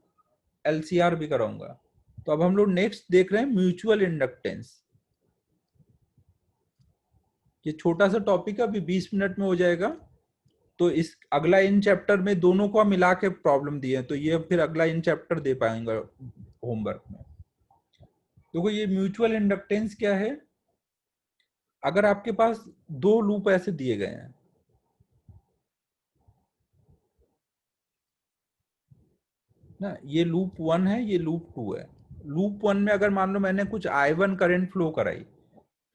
एलसीआर भी कराऊंगा। तो अब हम लोग नेक्स्ट देख रहे हैं म्यूचुअल इंडक्टेंस, ये छोटा सा टॉपिक है, अभी 20 मिनट में हो जाएगा। तो इस अगला इन चैप्टर में दोनों को मिला के प्रॉब्लम दी है, तो ये फिर अगला इन चैप्टर दे पाएंगे होमवर्क में। देखो ये म्यूचुअल इंडक्टेंस क्या है। अगर आपके पास दो लूप ऐसे दिए गए हैं ना, ये लूप 1 है, ये लूप 2 है। लूप 1 में अगर मान लो मैंने कुछ I1 करंट फ्लो कराई,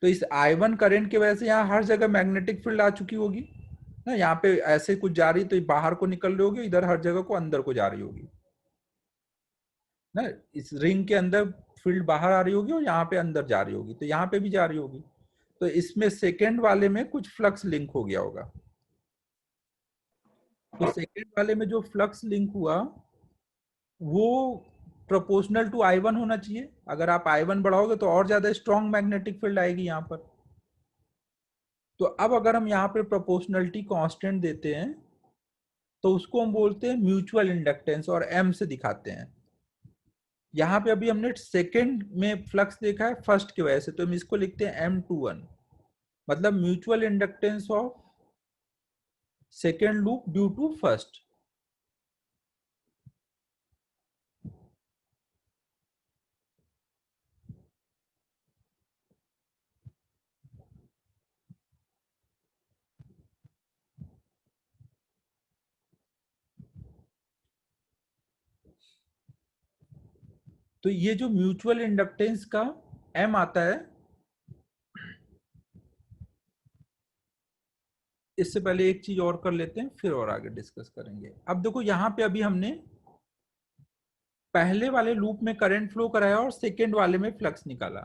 तो इस I1 करंट की वजह से यहाँ हर जगह मैग्नेटिक फील्ड आ चुकी होगी ना। यहाँ पे ऐसे कुछ जा रही तो बाहर को निकल रही होगी, इधर हर जगह को अंदर को जा रही होगी ना। इस रिंग के अंदर फील्ड बाहर आ रही होगी और यहाँ पे अंदर जा रही होगी, तो यहाँ पे भी जा रही होगी। तो इसमें सेकेंड वाले में कुछ फ्लक्स लिंक हो गया होगा। तो सेकेंड वाले में जो फ्लक्स लिंक हुआ वो प्रोपोर्शनल टू I1 होना चाहिए। अगर आप I1 बढ़ाओगे तो और ज्यादा स्ट्रॉन्ग मैग्नेटिक फील्ड आएगी यहाँ पर। तो अब अगर हम यहाँ पे प्रोपोर्शनलिटी कांस्टेंट देते हैं तो उसको हम बोलते हैं म्यूचुअल इंडक्टेंस और M से दिखाते हैं। यहाँ पे अभी हमने सेकेंड में फ्लक्स देखा है फर्स्ट की वजह से, तो हम इसको लिखते हैं M21, मतलब mutual inductance of second loop due to first. तो ये जो म्यूचुअल इंडक्टेंस का M आता है, इससे पहले एक चीज और कर लेते हैं फिर और आगे डिस्कस करेंगे। अब देखो यहाँ पे अभी हमने पहले वाले लूप में करंट फ्लो कराया और सेकेंड वाले में फ्लक्स निकाला।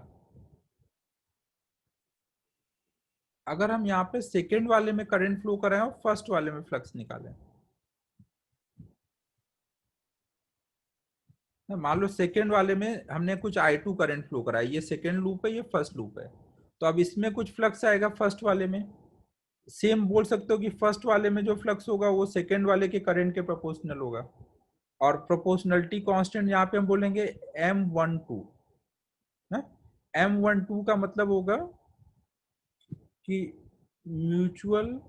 अगर हम यहाँ पे सेकेंड वाले में करंट फ्लो कराएं और फर्स्ट वाले में फ्लक्स निकालें, मान लो सेकेंड वाले में हमने कुछ I2 करंट फ्लो कराया, ये सेकेंड लूप है, ये फर्स्ट लूप है, तो अब इसमें कुछ फ्लक्स आएगा फर्स्ट वाले में। सेम बोल सकते हो कि फर्स्ट वाले में जो फ्लक्स होगा वो सेकेंड वाले के करंट के प्रोपोर्शनल होगा। और प्रोपोर्शनलिटी कांस्टेंट यहाँ पे हम बोलेंगे M12 ना। M12 का मतलब होगा कि mutual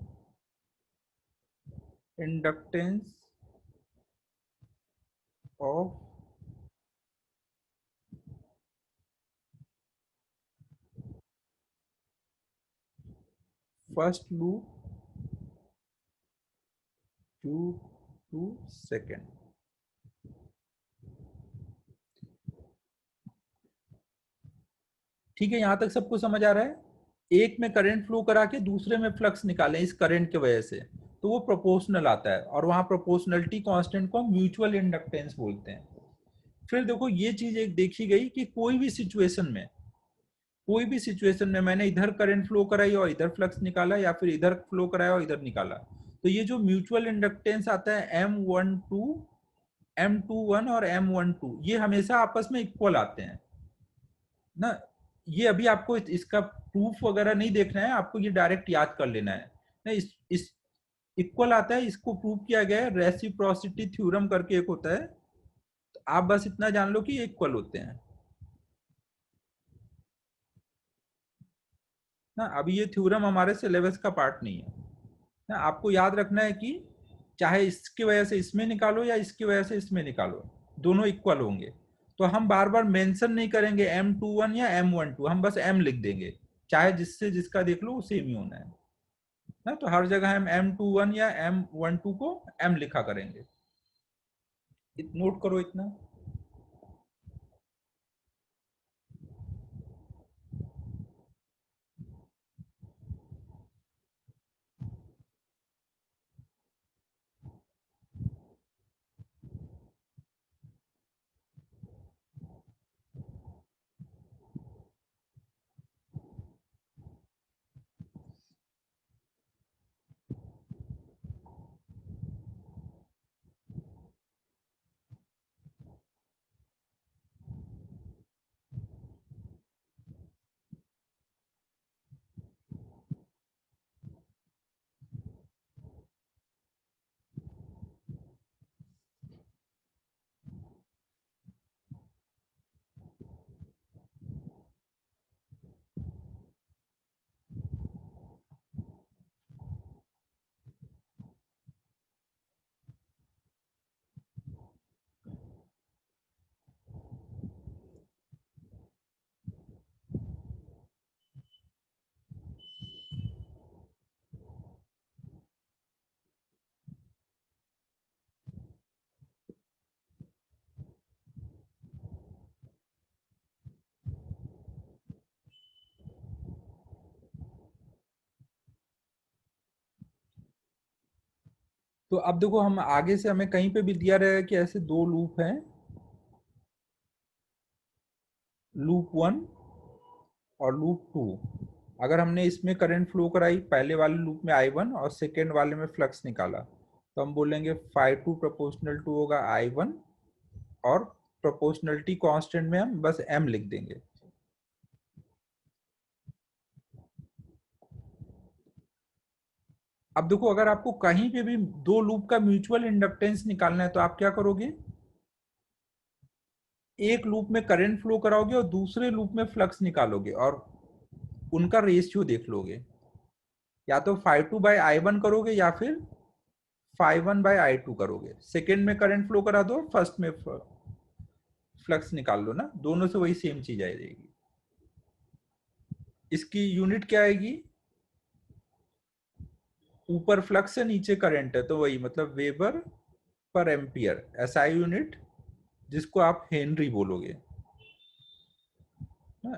inductance of first loop to second. ठीक है, यहां तक सबको समझ आ रहा है। एक में करंट फ्लो करा के दूसरे में फ्लक्स निकालें इस करंट की वजह से, तो वो प्रोपोर्शनल आता है, और वहां प्रोपोर्शनलिटी कांस्टेंट को म्यूचुअल इंडक्टेंस बोलते हैं। फिर देखो ये चीज एक देखी गई कि कोई भी सिचुएशन में मैंने इधर करंट फ्लो कराई और इधर फ्लक्स निकाला, या फिर इधर फ्लो कराया और इधर निकाला, तो ये जो म्यूचुअल इंडक्टेंस आता है M21 और M12, ये हमेशा आपस में इक्वल आते हैं ना। ये अभी आपको इसका प्रूफ वगैरह नहीं देखना है, आपको ये डायरेक्ट याद कर लेना है ना। इस इक्वल आता है, इसको प्रूव किया गया है, रेसिप्रोसिटी थ्योरम करके एक होता है। तो आप बस इतना जान लो कि ये इक्वल होते हैं ना। अभी ये थ्योरम हमारे सिलेबस का पार्ट नहीं है ना। आपको याद रखना है कि चाहे इसकी वजह से इसमें निकालो या इसकी वजह से इसमें निकालो, दोनों इक्वल होंगे। तो हम बार बार मेंशन नहीं करेंगे M21 या M12, हम बस M लिख देंगे, चाहे जिससे जिसका देख लो वो सेम ही होना है ना। तो हर जगह हम M21 या M12 को M लिखा करेंगे। नोट करो इतना। तो अब देखो, हम आगे से हमें कहीं पे भी दिया रहेगा कि ऐसे दो लूप हैं, लूप 1 और लूप 2। अगर हमने इसमें करंट फ्लो कराई, पहले वाले लूप में I1 और सेकेंड वाले में फ्लक्स निकाला, तो हम बोलेंगे φ2 प्रोपोर्शनल टू होगा I1, और प्रोपोर्शनलिटी कांस्टेंट में हम बस m लिख देंगे। अब देखो, अगर आपको कहीं पे भी दो लूप का म्यूचुअल इंडक्टेंस निकालना है तो आप क्या करोगे, एक लूप में करंट फ्लो कराओगे और दूसरे लूप में फ्लक्स निकालोगे और उनका रेशियो देख लोगे। या तो φ2/I1 करोगे या फिर φ1/I2 करोगे। सेकेंड में करंट फ्लो करा दो, फर्स्ट में फ्लक्स निकाल लो ना, दोनों से वही सेम चीज आएगी। इसकी यूनिट क्या आएगी, ऊपर फ्लक्स है नीचे करंट है, तो वही मतलब वेबर पर एम्पियर, एसआई यूनिट, जिसको आप हेनरी बोलोगे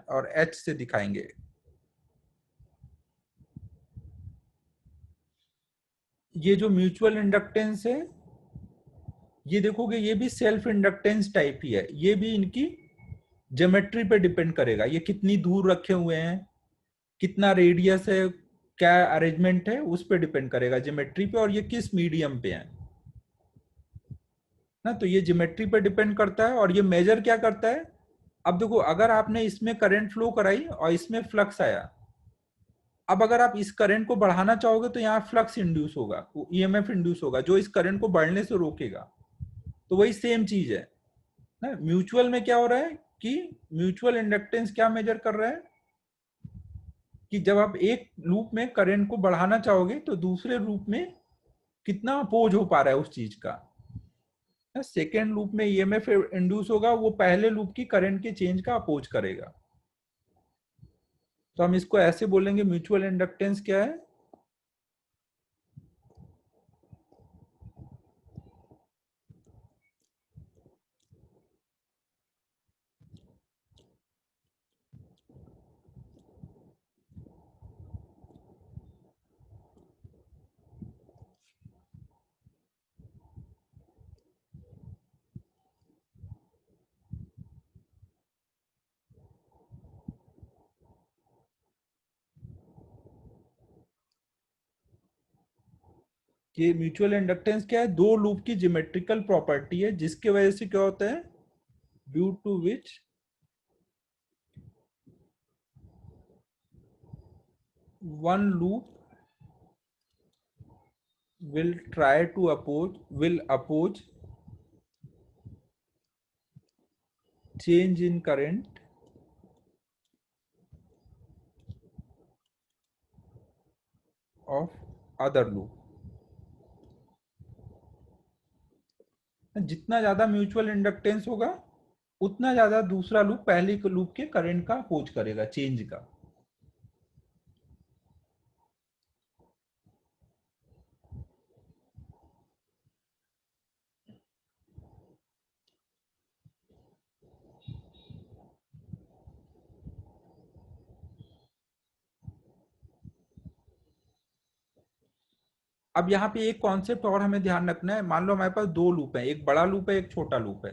और एच से दिखाएंगे। ये जो म्यूचुअल इंडक्टेंस है, ये देखोगे ये भी सेल्फ इंडक्टेंस टाइप ही है। ये भी इनकी ज्योमेट्री पे डिपेंड करेगा, ये कितनी दूर रखे हुए हैं, कितना रेडियस है, क्या अरेंजमेंट है, उस पे डिपेंड करेगा ज्योमेट्री पे, और ये किस मीडियम पे है ना। तो ये ज्योमेट्री पे डिपेंड करता है, और ये मेजर क्या करता है। अब देखो, अगर आपने इसमें करंट फ्लो कराई और इसमें फ्लक्स आया, अब अगर आप इस करंट को बढ़ाना चाहोगे तो यहाँ फ्लक्स इंड्यूस होगा, ईएमएफ इंड्यूस होगा जो इस करंट को बढ़ने से रोकेगा। तो वही सेम चीज है ना। म्यूचुअल में क्या हो रहा है कि म्यूचुअल इंडक्टेंस क्या मेजर कर रहा है कि जब आप एक लूप में करंट को बढ़ाना चाहोगे तो दूसरे लूप में कितना अपोज हो पा रहा है उस चीज का। सेकेंड लूप में ईएमएफ इंड्यूस होगा, वो पहले लूप की करंट के चेंज का अपोज करेगा। तो हम इसको ऐसे बोलेंगे, म्यूचुअल इंडक्टेंस क्या है, कि म्यूचुअल इंडक्टेंस क्या है, दो लूप की ज्योमेट्रिकल प्रॉपर्टी है जिसके वजह से क्या होता है, due to which one loop will oppose change in current of other loop। जितना ज्यादा म्यूचुअल इंडक्टेंस होगा उतना ज्यादा दूसरा लूप पहले के लूप के करंट का अपोज करेगा, चेंज का। अब यहाँ पे एक कॉन्सेप्ट और हमें ध्यान रखना है। मान लो हमारे पास दो लूप है, एक बड़ा लूप है एक छोटा लूप है,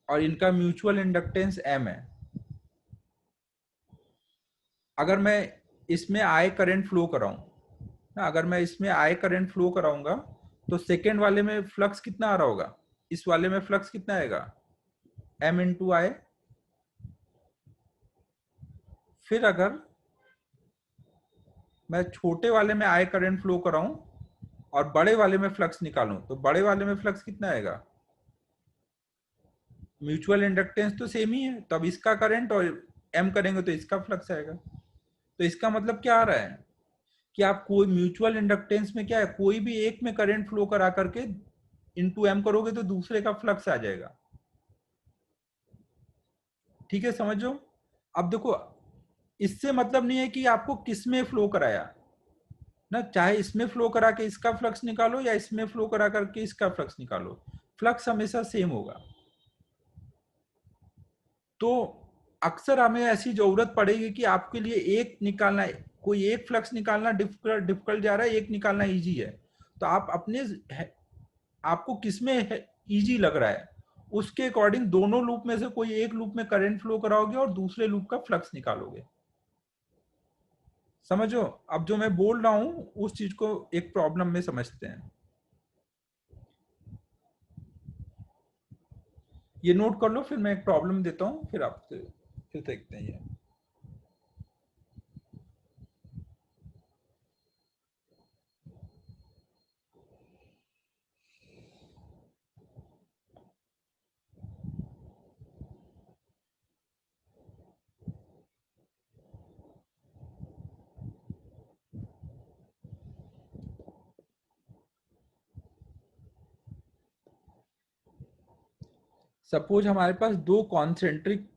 और इनका म्यूचुअल इंडक्टेंस m है। अगर मैं इसमें आई करंट फ्लो कराऊं ना, अगर मैं इसमें आई करंट फ्लो कराऊंगा तो सेकेंड वाले में फ्लक्स कितना आ रहा होगा, इस वाले में फ्लक्स कितना आएगा, m × I। फिर अगर मैं छोटे वाले में आई करंट फ्लो कराऊं और बड़े वाले में फ्लक्स निकालूं, तो बड़े वाले में फ्लक्स कितना आएगा, म्यूचुअल इंडक्टेंस तो सेम ही है, तो अब इसका करंट और m करेंगे तो इसका फ्लक्स आएगा। तो इसका मतलब क्या आ रहा है कि आप कोई म्यूचुअल इंडक्टेंस में क्या है, कोई भी एक में करंट फ्लो करा करके इनटू m करोगे तो दूसरे का फ्लक्स आ जाएगा। ठीक है, समझो। अब देखो, इससे मतलब नहीं है कि आपको किसमें फ्लो कराया ना, चाहे इसमें फ्लो करा के इसका फ्लक्स निकालो या इसमें फ्लो करा करके इसका फ्लक्स निकालो, फ्लक्स हमेशा सेम होगा। तो अक्सर हमें ऐसी जरूरत पड़ेगी कि आपके लिए एक निकालना है, कोई एक फ्लक्स निकालना डिफिकल्ट डिफिकल्ट जा रहा है, एक निकालना इजी है, तो आप अपने आपको किसमें इजी लग रहा है उसके अकॉर्डिंग दोनों लूप में से कोई एक लूप में करंट फ्लो कराओगे और दूसरे लूप का फ्लक्स निकालोगे। समझो, अब जो मैं बोल रहा हूं उस चीज को एक प्रॉब्लम में समझते हैं। ये नोट कर लो, फिर मैं एक प्रॉब्लम देता हूं, फिर आपसे फिर देखते हैं ये। सपोज हमारे पास दो कॉन्सेंट्रिक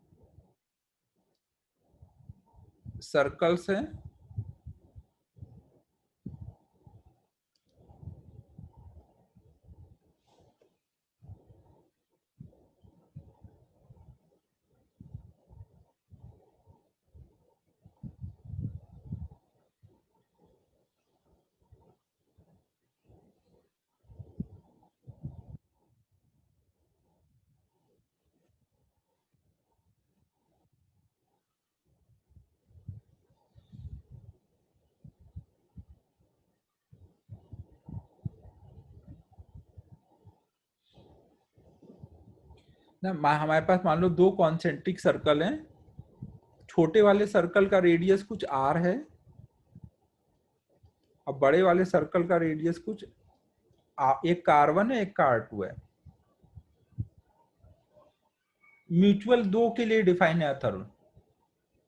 सर्कल्स हैं, ना हमारे पास मान लो दो कॉन्सेंट्रिक सर्कल हैं, छोटे वाले सर्कल का रेडियस कुछ r है और बड़े वाले सर्कल का रेडियस कुछ एक का r1 है, एक का r2 है। म्यूचुअल दो के लिए डिफाइन है अथर्व,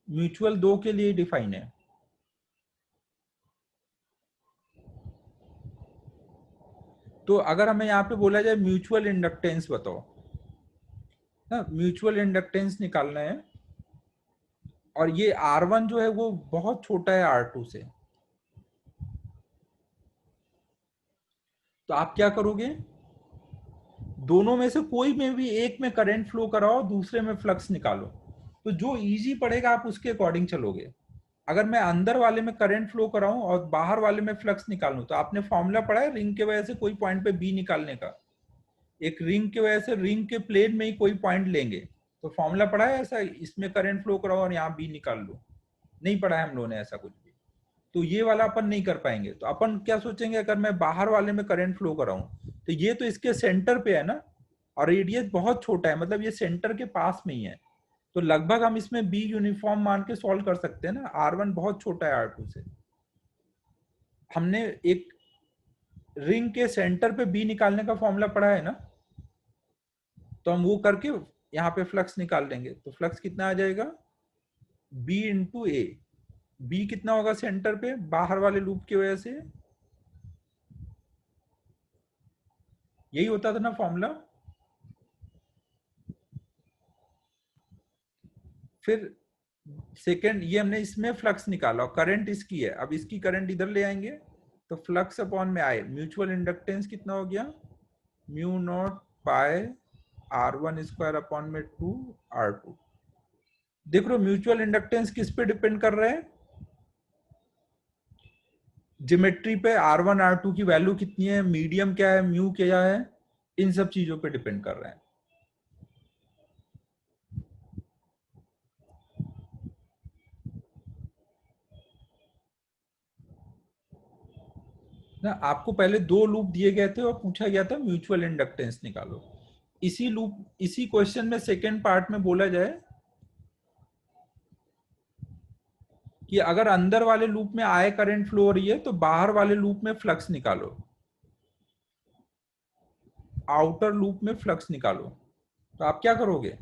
म्यूचुअल दो के लिए डिफाइन है। तो अगर हमें यहाँ पे बोला जाए म्यूचुअल इंडक्टेंस बताओ ना, म्यूचुअल इंडक्टेंस निकालना है और ये R1 जो है वो बहुत छोटा है R2 से, तो आप क्या करोगे, दोनों में से कोई में भी एक में करंट फ्लो कराओ, दूसरे में फ्लक्स निकालो, तो जो इजी पड़ेगा आप उसके अकॉर्डिंग चलोगे। अगर मैं अंदर वाले में करंट फ्लो कराऊं और बाहर वाले में फ्लक्स निकालूं, तो आपने फॉर्मूला पढ़ा है रिंग के वजह से कोई पॉइंट पे बी निकालने का, एक रिंग की वजह से रिंग के प्लेन में ही कोई पॉइंट लेंगे, तो फॉर्मूला पढ़ा है ऐसा, इसमें करंट फ्लो कराओ और यहाँ बी निकाल लो, नहीं पढ़ा है हम लोगों ने ऐसा कुछ भी। तो ये वाला अपन नहीं कर पाएंगे, तो अपन क्या सोचेंगे, अगर मैं बाहर वाले में करंट फ्लो कराऊं तो ये तो इसके सेंटर पे है ना, और रेडियस बहुत छोटा है, मतलब ये सेंटर के पास में ही है, तो लगभग हम इसमें बी यूनिफॉर्म मान के सॉल्व कर सकते हैं ना, R1 बहुत छोटा है R2 से। हमने एक रिंग के सेंटर पे बी निकालने का फॉर्मूला पढ़ा है ना, तो हम वो करके यहाँ पे फ्लक्स निकाल लेंगे, तो फ्लक्स कितना आ जाएगा, बी इंटू ए। बी कितना होगा सेंटर पे बाहर वाले लूप की वजह से, यही होता था ना फॉर्मूला। फिर सेकेंड, ये हमने इसमें फ्लक्स निकाला और करंट इसकी है, अब इसकी करंट इधर ले आएंगे, तो फ्लक्स अपॉन में आए, म्यूचुअल इंडक्टेंस कितना हो गया, mu naught by R1 square upon में 2 R2। देख लो म्यूचुअल इंडक्टेंस किस पे डिपेंड कर रहा है, ज्योमेट्री पे, R1 R2 की वैल्यू कितनी है, मीडियम क्या है, म्यू क्या है, इन सब चीजों पे डिपेंड कर रहा है ना। आपको पहले दो लूप दिए गए थे और पूछा गया था म्यूचुअल इंडक्टेंस निकालो। इसी लूप, इसी क्वेश्चन में सेकेंड पार्ट में बोला जाए कि अगर अंदर वाले लूप में आए करंट फ्लो हो रही है तो बाहर वाले लूप में फ्लक्स निकालो, आउटर लूप में फ्लक्स निकालो, तो आप क्या करोगे,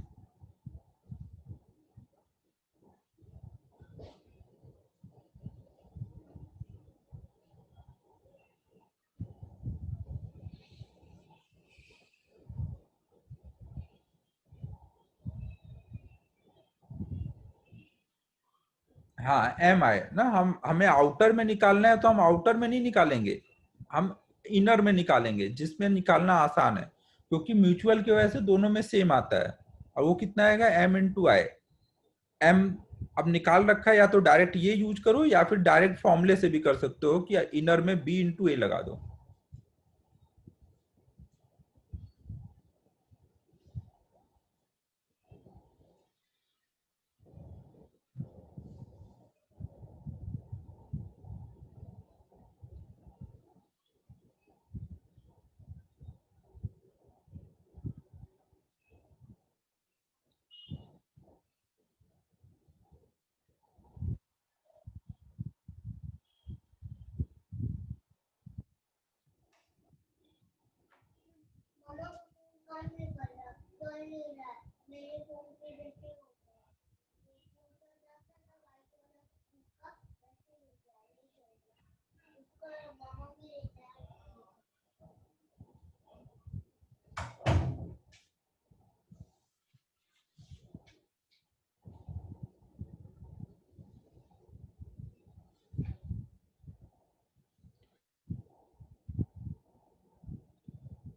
हाँ एम आई ना, हम हमें आउटर में निकालना है तो हम आउटर में नहीं निकालेंगे, हम इनर में निकालेंगे जिसमें निकालना आसान है, क्योंकि म्यूचुअल की वजह से दोनों में सेम आता है, और वो कितना आएगा, एम इंटू आई। एम अब निकाल रखा है, या तो डायरेक्ट ये यूज करो या फिर डायरेक्ट फॉर्मूले से भी कर सकते हो कि इनर में बी इंटू ए लगा दो।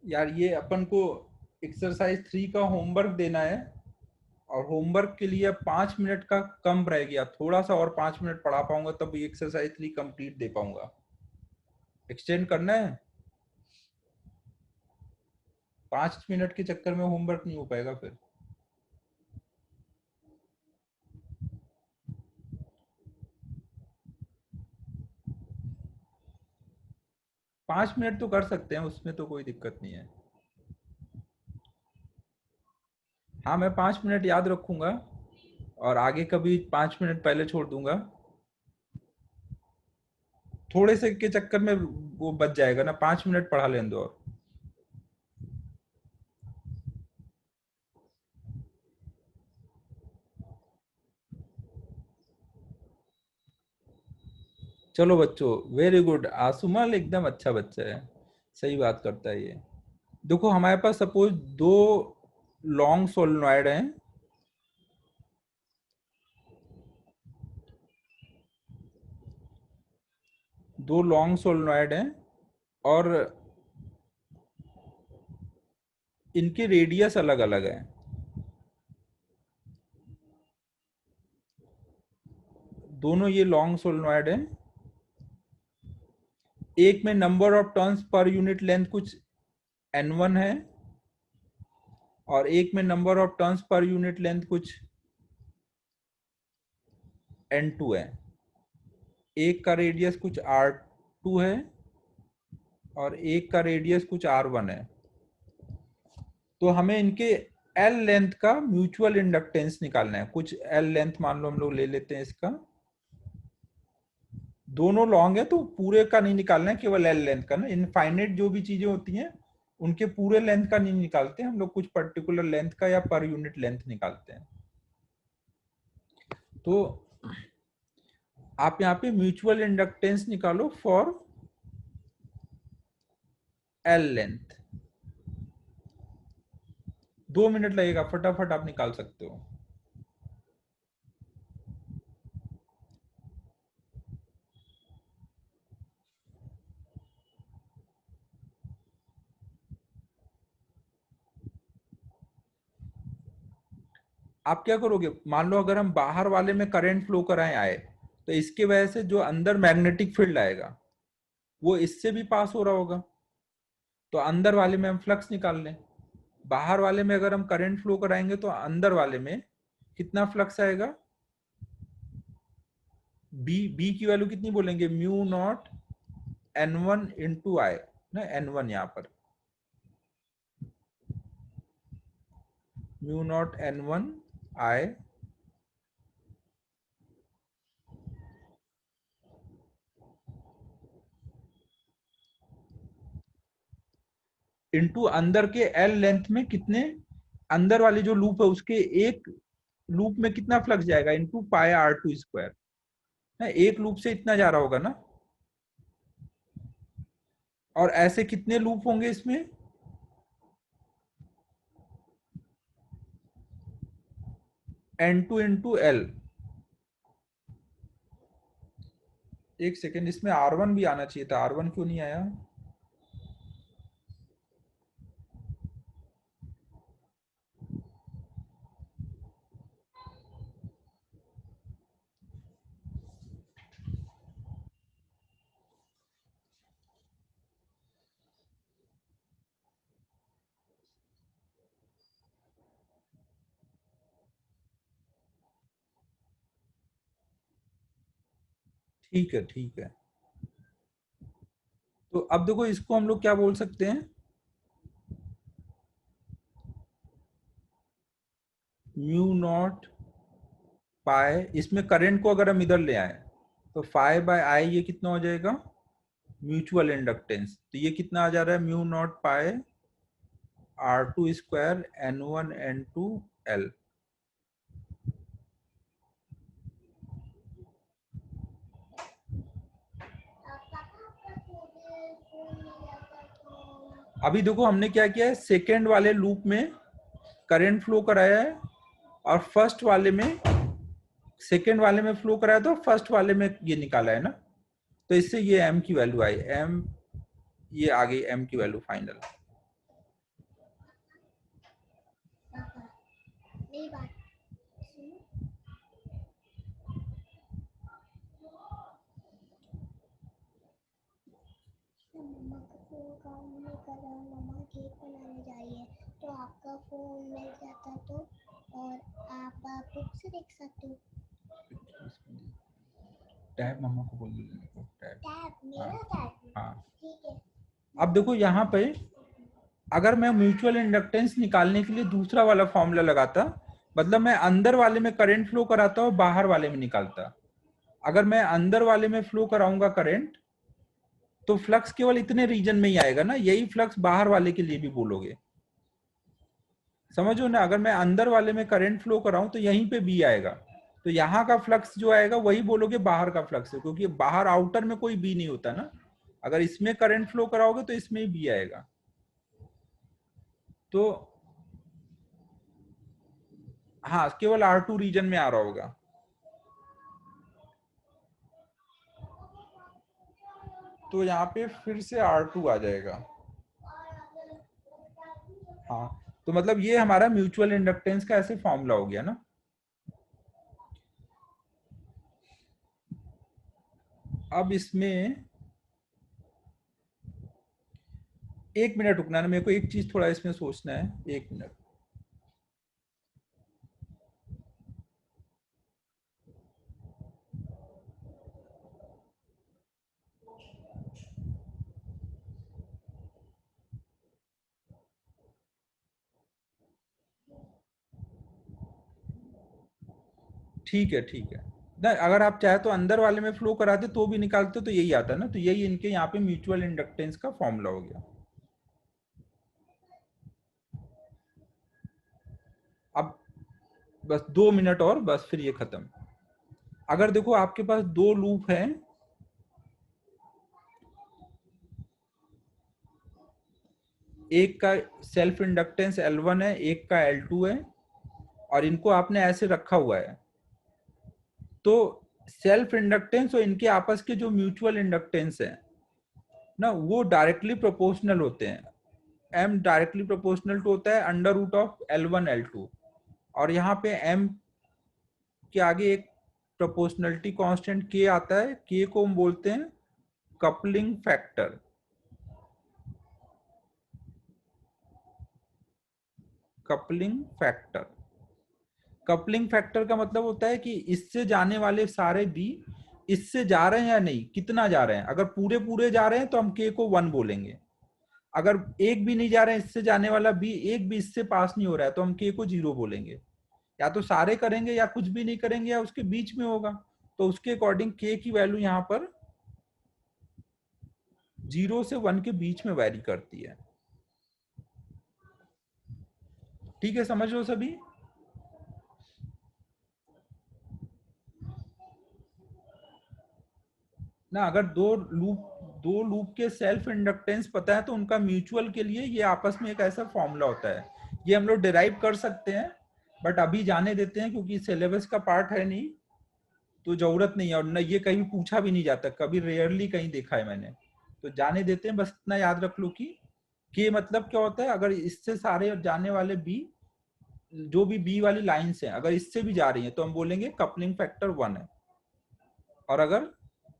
यार ये अपन को एक्सरसाइज 3 का होमवर्क देना है, और होमवर्क के लिए 5 मिनट का कम रह गया, थोड़ा सा और 5 मिनट पढ़ा पाऊंगा तब ये एक्सरसाइज 3 कंप्लीट दे पाऊंगा। एक्सटेंड करना है, 5 मिनट के चक्कर में होमवर्क नहीं हो पाएगा फिर। 5 मिनट तो कर सकते हैं, उसमें तो कोई दिक्कत नहीं है। हाँ, मैं 5 मिनट याद रखूंगा, और आगे कभी 5 मिनट पहले छोड़ दूंगा। थोड़े से के चक्कर में वो बच जाएगा ना, 5 मिनट पढ़ा लें दो और। चलो बच्चों, वेरी गुड, आसुमल एकदम अच्छा बच्चा है, सही बात करता है ये। देखो हमारे पास सपोज दो लॉन्ग सोलेनॉइड हैं, दो लॉन्ग सोलेनॉइड हैं, और इनके रेडियस अलग अलग है। दोनों ये लॉन्ग सोलेनॉइड हैं, एक में number of turns per unit length कुछ n1 है, और एक में number of turns per unit length कुछ n2 है। एक का रेडियस कुछ r2 है, और एक का रेडियस कुछ r1 है। तो हमें इनके L लेंथ का म्यूचुअल इंडक्टेंस निकालना है। कुछ L लेंथ मान लो हम लोग ले लेते हैं इसका, दोनों लॉन्ग है तो पूरे का नहीं निकालना है, केवल L लेंथ का ना। इनफाइनाइट जो भी चीजें होती हैं उनके पूरे लेंथ का नहीं निकालते हम लोग, कुछ पर्टिकुलर लेंथ का या पर यूनिट लेंथ निकालते हैं। तो आप यहाँ पे म्यूचुअल इंडक्टेंस निकालो फॉर L लेंथ। 2 मिनट लगेगा, फटाफट आप निकाल सकते हो। आप क्या करोगे, मान लो अगर हम बाहर वाले में करंट फ्लो कराएं आए, तो इसके वजह से जो अंदर मैग्नेटिक फील्ड आएगा वो इससे भी पास हो रहा होगा, तो अंदर वाले में हम फ्लक्स निकाल लें। बाहर वाले में अगर हम करंट फ्लो कराएंगे तो अंदर वाले में कितना फ्लक्स आएगा, बी की वैल्यू कितनी बोलेंगे, mu naught n1 into I ना, n1 यहाँ पर म्यू नॉट n1 आई इंटू अंदर के L लेंथ में कितने, अंदर वाली जो लूप है उसके एक लूप में कितना फ्लक्स जाएगा, इंटू पाई r2 स्क्वायर ना। एक लूप से इतना जा रहा होगा ना, और ऐसे कितने लूप होंगे इसमें, n2 इंटू एल। एक सेकेंड, इसमें R1 भी आना चाहिए था, R1 क्यों नहीं आया। ठीक है, ठीक है। तो अब देखो इसको हम लोग क्या बोल सकते हैं, म्यू नॉट पाई, इसमें करंट को अगर हम इधर ले आए तो फाई बाय आई ये कितना हो जाएगा, म्यूचुअल इंडक्टेंस। तो ये कितना आ जा रहा है, mu naught pi R two square N one N two L. अभी देखो हमने क्या किया है, सेकेंड वाले लूप में करंट फ्लो कराया है, और फर्स्ट वाले में, सेकेंड वाले में फ्लो कराया तो फर्स्ट वाले में ये निकाला है ना। तो इससे ये एम की वैल्यू आई, एम ये आ गई एम की वैल्यू फाइनल। मम्मा का फोन काम नहीं कर रहा, मम्मा केक बनाने जा रही है, तो आपका फोन मिल जाता तो, और आप बुक से देख सकते हो। टैब मम्मा को बोल दीजिए, टैब। टैब मेरा टैब, हाँ, ठीक है। अब देखो यहाँ पे अगर मैं म्यूचुअल इंडक्टेंस निकालने के लिए दूसरा वाला फॉर्मूला लगाता, मतलब मैं अंदर वाले में करंट फ्लो कराता और बाहर वाले में निकालता। अगर मैं अंदर वाले में फ्लो कराऊंगा करंट, तो फ्लक्स केवल इतने रीजन में ही आएगा ना, यही फ्लक्स बाहर वाले के लिए भी बोलोगे, समझो ना। अगर मैं अंदर वाले में करंट फ्लो कराऊं तो यहीं पे बी आएगा, तो यहाँ का फ्लक्स जो आएगा वही बोलोगे बाहर का फ्लक्स है, क्योंकि बाहर आउटर में कोई बी नहीं होता ना। अगर इसमें करंट फ्लो कराओगे तो इसमें ही बी आएगा। तो हाँ, केवल R2 रीजन में आ रहा होगा। तो यहाँ पे फिर से R2 आ जाएगा। हाँ, तो मतलब ये हमारा म्यूचुअल इंडक्टेंस का ऐसे फॉर्मूला हो गया ना। अब इसमें एक मिनट रुकना ना, मेरे को एक चीज थोड़ा इसमें सोचना है, एक मिनट। ठीक है, ठीक है ना, अगर आप चाहे तो अंदर वाले में फ्लो कराते तो भी निकालते तो यही आता ना, तो यही इनके यहाँ पे म्यूचुअल इंडक्टेंस का फॉर्मूला हो गया। अब बस 2 मिनट और, बस फिर ये खत्म। अगर देखो आपके पास दो लूप हैं, एक का सेल्फ इंडक्टेंस L1 है, एक का L2 है, और इनको आपने ऐसे रखा हुआ है, तो सेल्फ इंडक्टेंस और इनके आपस के जो म्यूचुअल इंडक्टेंस है ना, वो डायरेक्टली प्रोपोर्शनल होते हैं। एम डायरेक्टली प्रोपोर्शनल टू होता है under root of L1 L2, और यहाँ पे एम के आगे एक प्रोपोर्शनलिटी कांस्टेंट के आता है, के को हम बोलते हैं coupling factor. Coupling factor, coupling factor का मतलब होता है कि इससे जाने वाले सारे बी इससे जा रहे हैं या नहीं, कितना जा रहे हैं। अगर पूरे पूरे जा रहे हैं तो हम के को 1 बोलेंगे, अगर एक भी नहीं जा रहे हैं इससे जाने वाला बी, एक भी इससे पास नहीं हो रहा है, तो हम के को 0 बोलेंगे। या तो सारे करेंगे या कुछ भी नहीं करेंगे या उसके बीच में होगा, तो उसके अकॉर्डिंग के की वैल्यू यहाँ पर 0 से 1 के बीच में वैरी करती है। ठीक है, समझ लो सभी। ना अगर दो लूप के सेल्फ इंडक्टेंस पता है तो उनका म्यूचुअल के लिए ये आपस में एक ऐसा फॉर्मूला होता है, ये हम लोग डिराइव कर सकते हैं, बट अभी जाने देते हैं क्योंकि सिलेबस का पार्ट है नहीं, तो जरूरत नहीं है, और न ये कहीं पूछा भी नहीं जाता, कभी रेयरली कहीं देखा है मैंने, तो जाने देते हैं। बस इतना याद रख लो कि मतलब क्या होता है, अगर इससे सारे जाने वाले बी, जो भी बी वाली लाइंस हैं अगर इससे भी जा रही हैं तो हम बोलेंगे कपलिंग फैक्टर 1 है, और अगर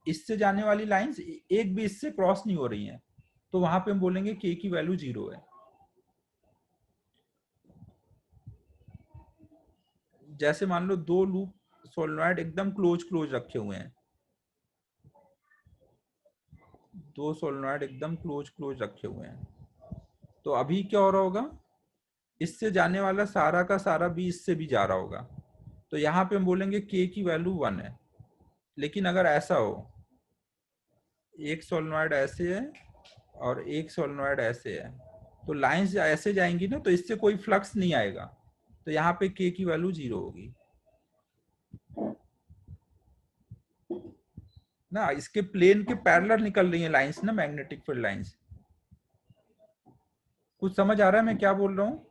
इससे जाने वाली लाइंस एक भी इससे क्रॉस नहीं हो रही हैं तो वहां पे हम बोलेंगे के की वैल्यू 0 है। जैसे मान लो दो लूप सोलेनोइड एकदम क्लोज क्लोज रखे हुए हैं, दो सोलेनॉइड एकदम क्लोज रखे हुए हैं। तो अभी क्या हो रहा होगा, इससे जाने वाला सारा का सारा भी इससे भी जा रहा होगा। तो यहाँ पे हम बोलेंगे के की वैल्यू 1 है। लेकिन अगर ऐसा हो, एक सोलेनॉइड ऐसे है और एक सोलेनॉइड ऐसे है, तो लाइंस ऐसे जाएंगी ना, तो इससे कोई फ्लक्स नहीं आएगा, तो यहाँ पे के की वैल्यू 0 होगी ना। इसके प्लेन के पैरेलल निकल रही है लाइंस ना, मैग्नेटिक फील्ड लाइंस। कुछ समझ आ रहा है मैं क्या बोल रहा हूँ?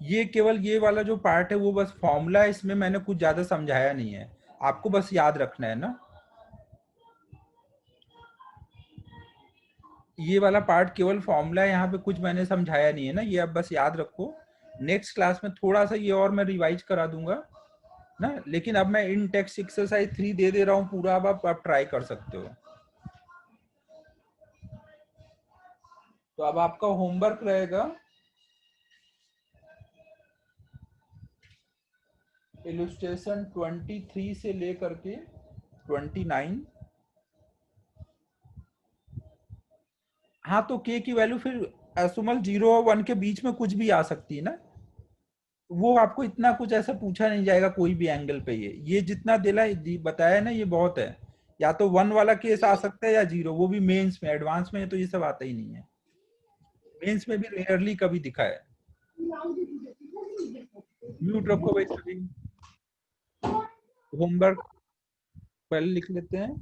ये केवल ये वाला जो पार्ट है वो बस फॉर्मूला है, इसमें मैंने कुछ ज्यादा समझाया नहीं है, आपको बस याद रखना है ना। ये वाला पार्ट केवल फॉर्मूला है, यहाँ पे कुछ मैंने समझाया नहीं है ना, ये आप बस याद रखो। नेक्स्ट क्लास में थोड़ा सा ये और मैं रिवाइज करा दूंगा ना, लेकिन अब मैं इन टेक्स्ट एक्सरसाइज 3 दे दे रहा हूँ पूरा, अब आप ट्राई कर सकते हो। तो अब आपका होमवर्क रहेगा इलस्ट्रेशन 23 से लेकर के 29। हाँ, तो के की वैल्यू फिर सुमल 0 और 1 के बीच में कुछ भी आ सकती है ना, वो आपको इतना कुछ ऐसा पूछा नहीं जाएगा कोई भी एंगल पे। ये जितना दिला बताया ना, ये बहुत है। या तो 1 वाला केस आ सकता है या 0, वो भी मेंस में। एडवांस में तो ये सब आता ही नहीं है, मेंस में भी रेयरली कभी दिखा है। म्यूट रखो भाई सभी, होमवर्क पहले लिख लेते हैं।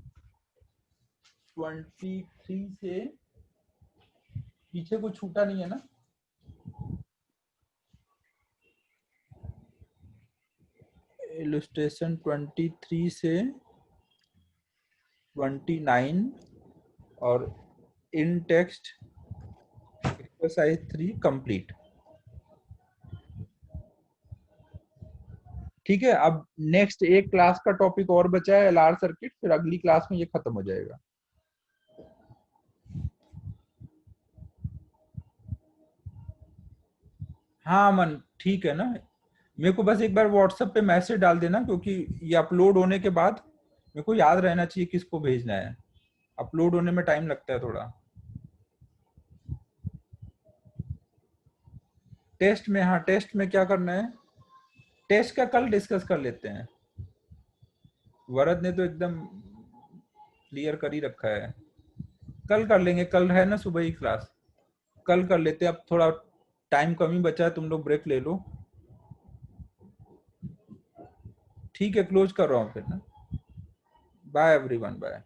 23 से पीछे कुछ छूटा नहीं है ना। इलस्ट्रेशन 23 से 29 और इन टेक्स्ट एक्सरसाइज 3 कंप्लीट। ठीक है, अब नेक्स्ट एक क्लास का टॉपिक और बचा है, एलआर सर्किट, फिर अगली क्लास में ये खत्म हो जाएगा। हाँ मन, ठीक है ना। मेरे को बस एक बार व्हाट्सएप पे मैसेज डाल देना, क्योंकि ये अपलोड होने के बाद मेरे को याद रहना चाहिए किसको भेजना है। अपलोड होने में टाइम लगता है थोड़ा। टेस्ट में, हाँ टेस्ट में क्या करना है, टेस्ट का कल डिस्कस कर लेते हैं। वरद ने तो एकदम क्लियर कर ही रखा है, कल कर लेंगे, कल है ना सुबह ही क्लास, कल कर लेते हैं। अब थोड़ा टाइम कम ही बचा है, तुम लोग ब्रेक ले लो। ठीक है, क्लोज कर रहा हूँ फिर ना। Bye everyone, bye.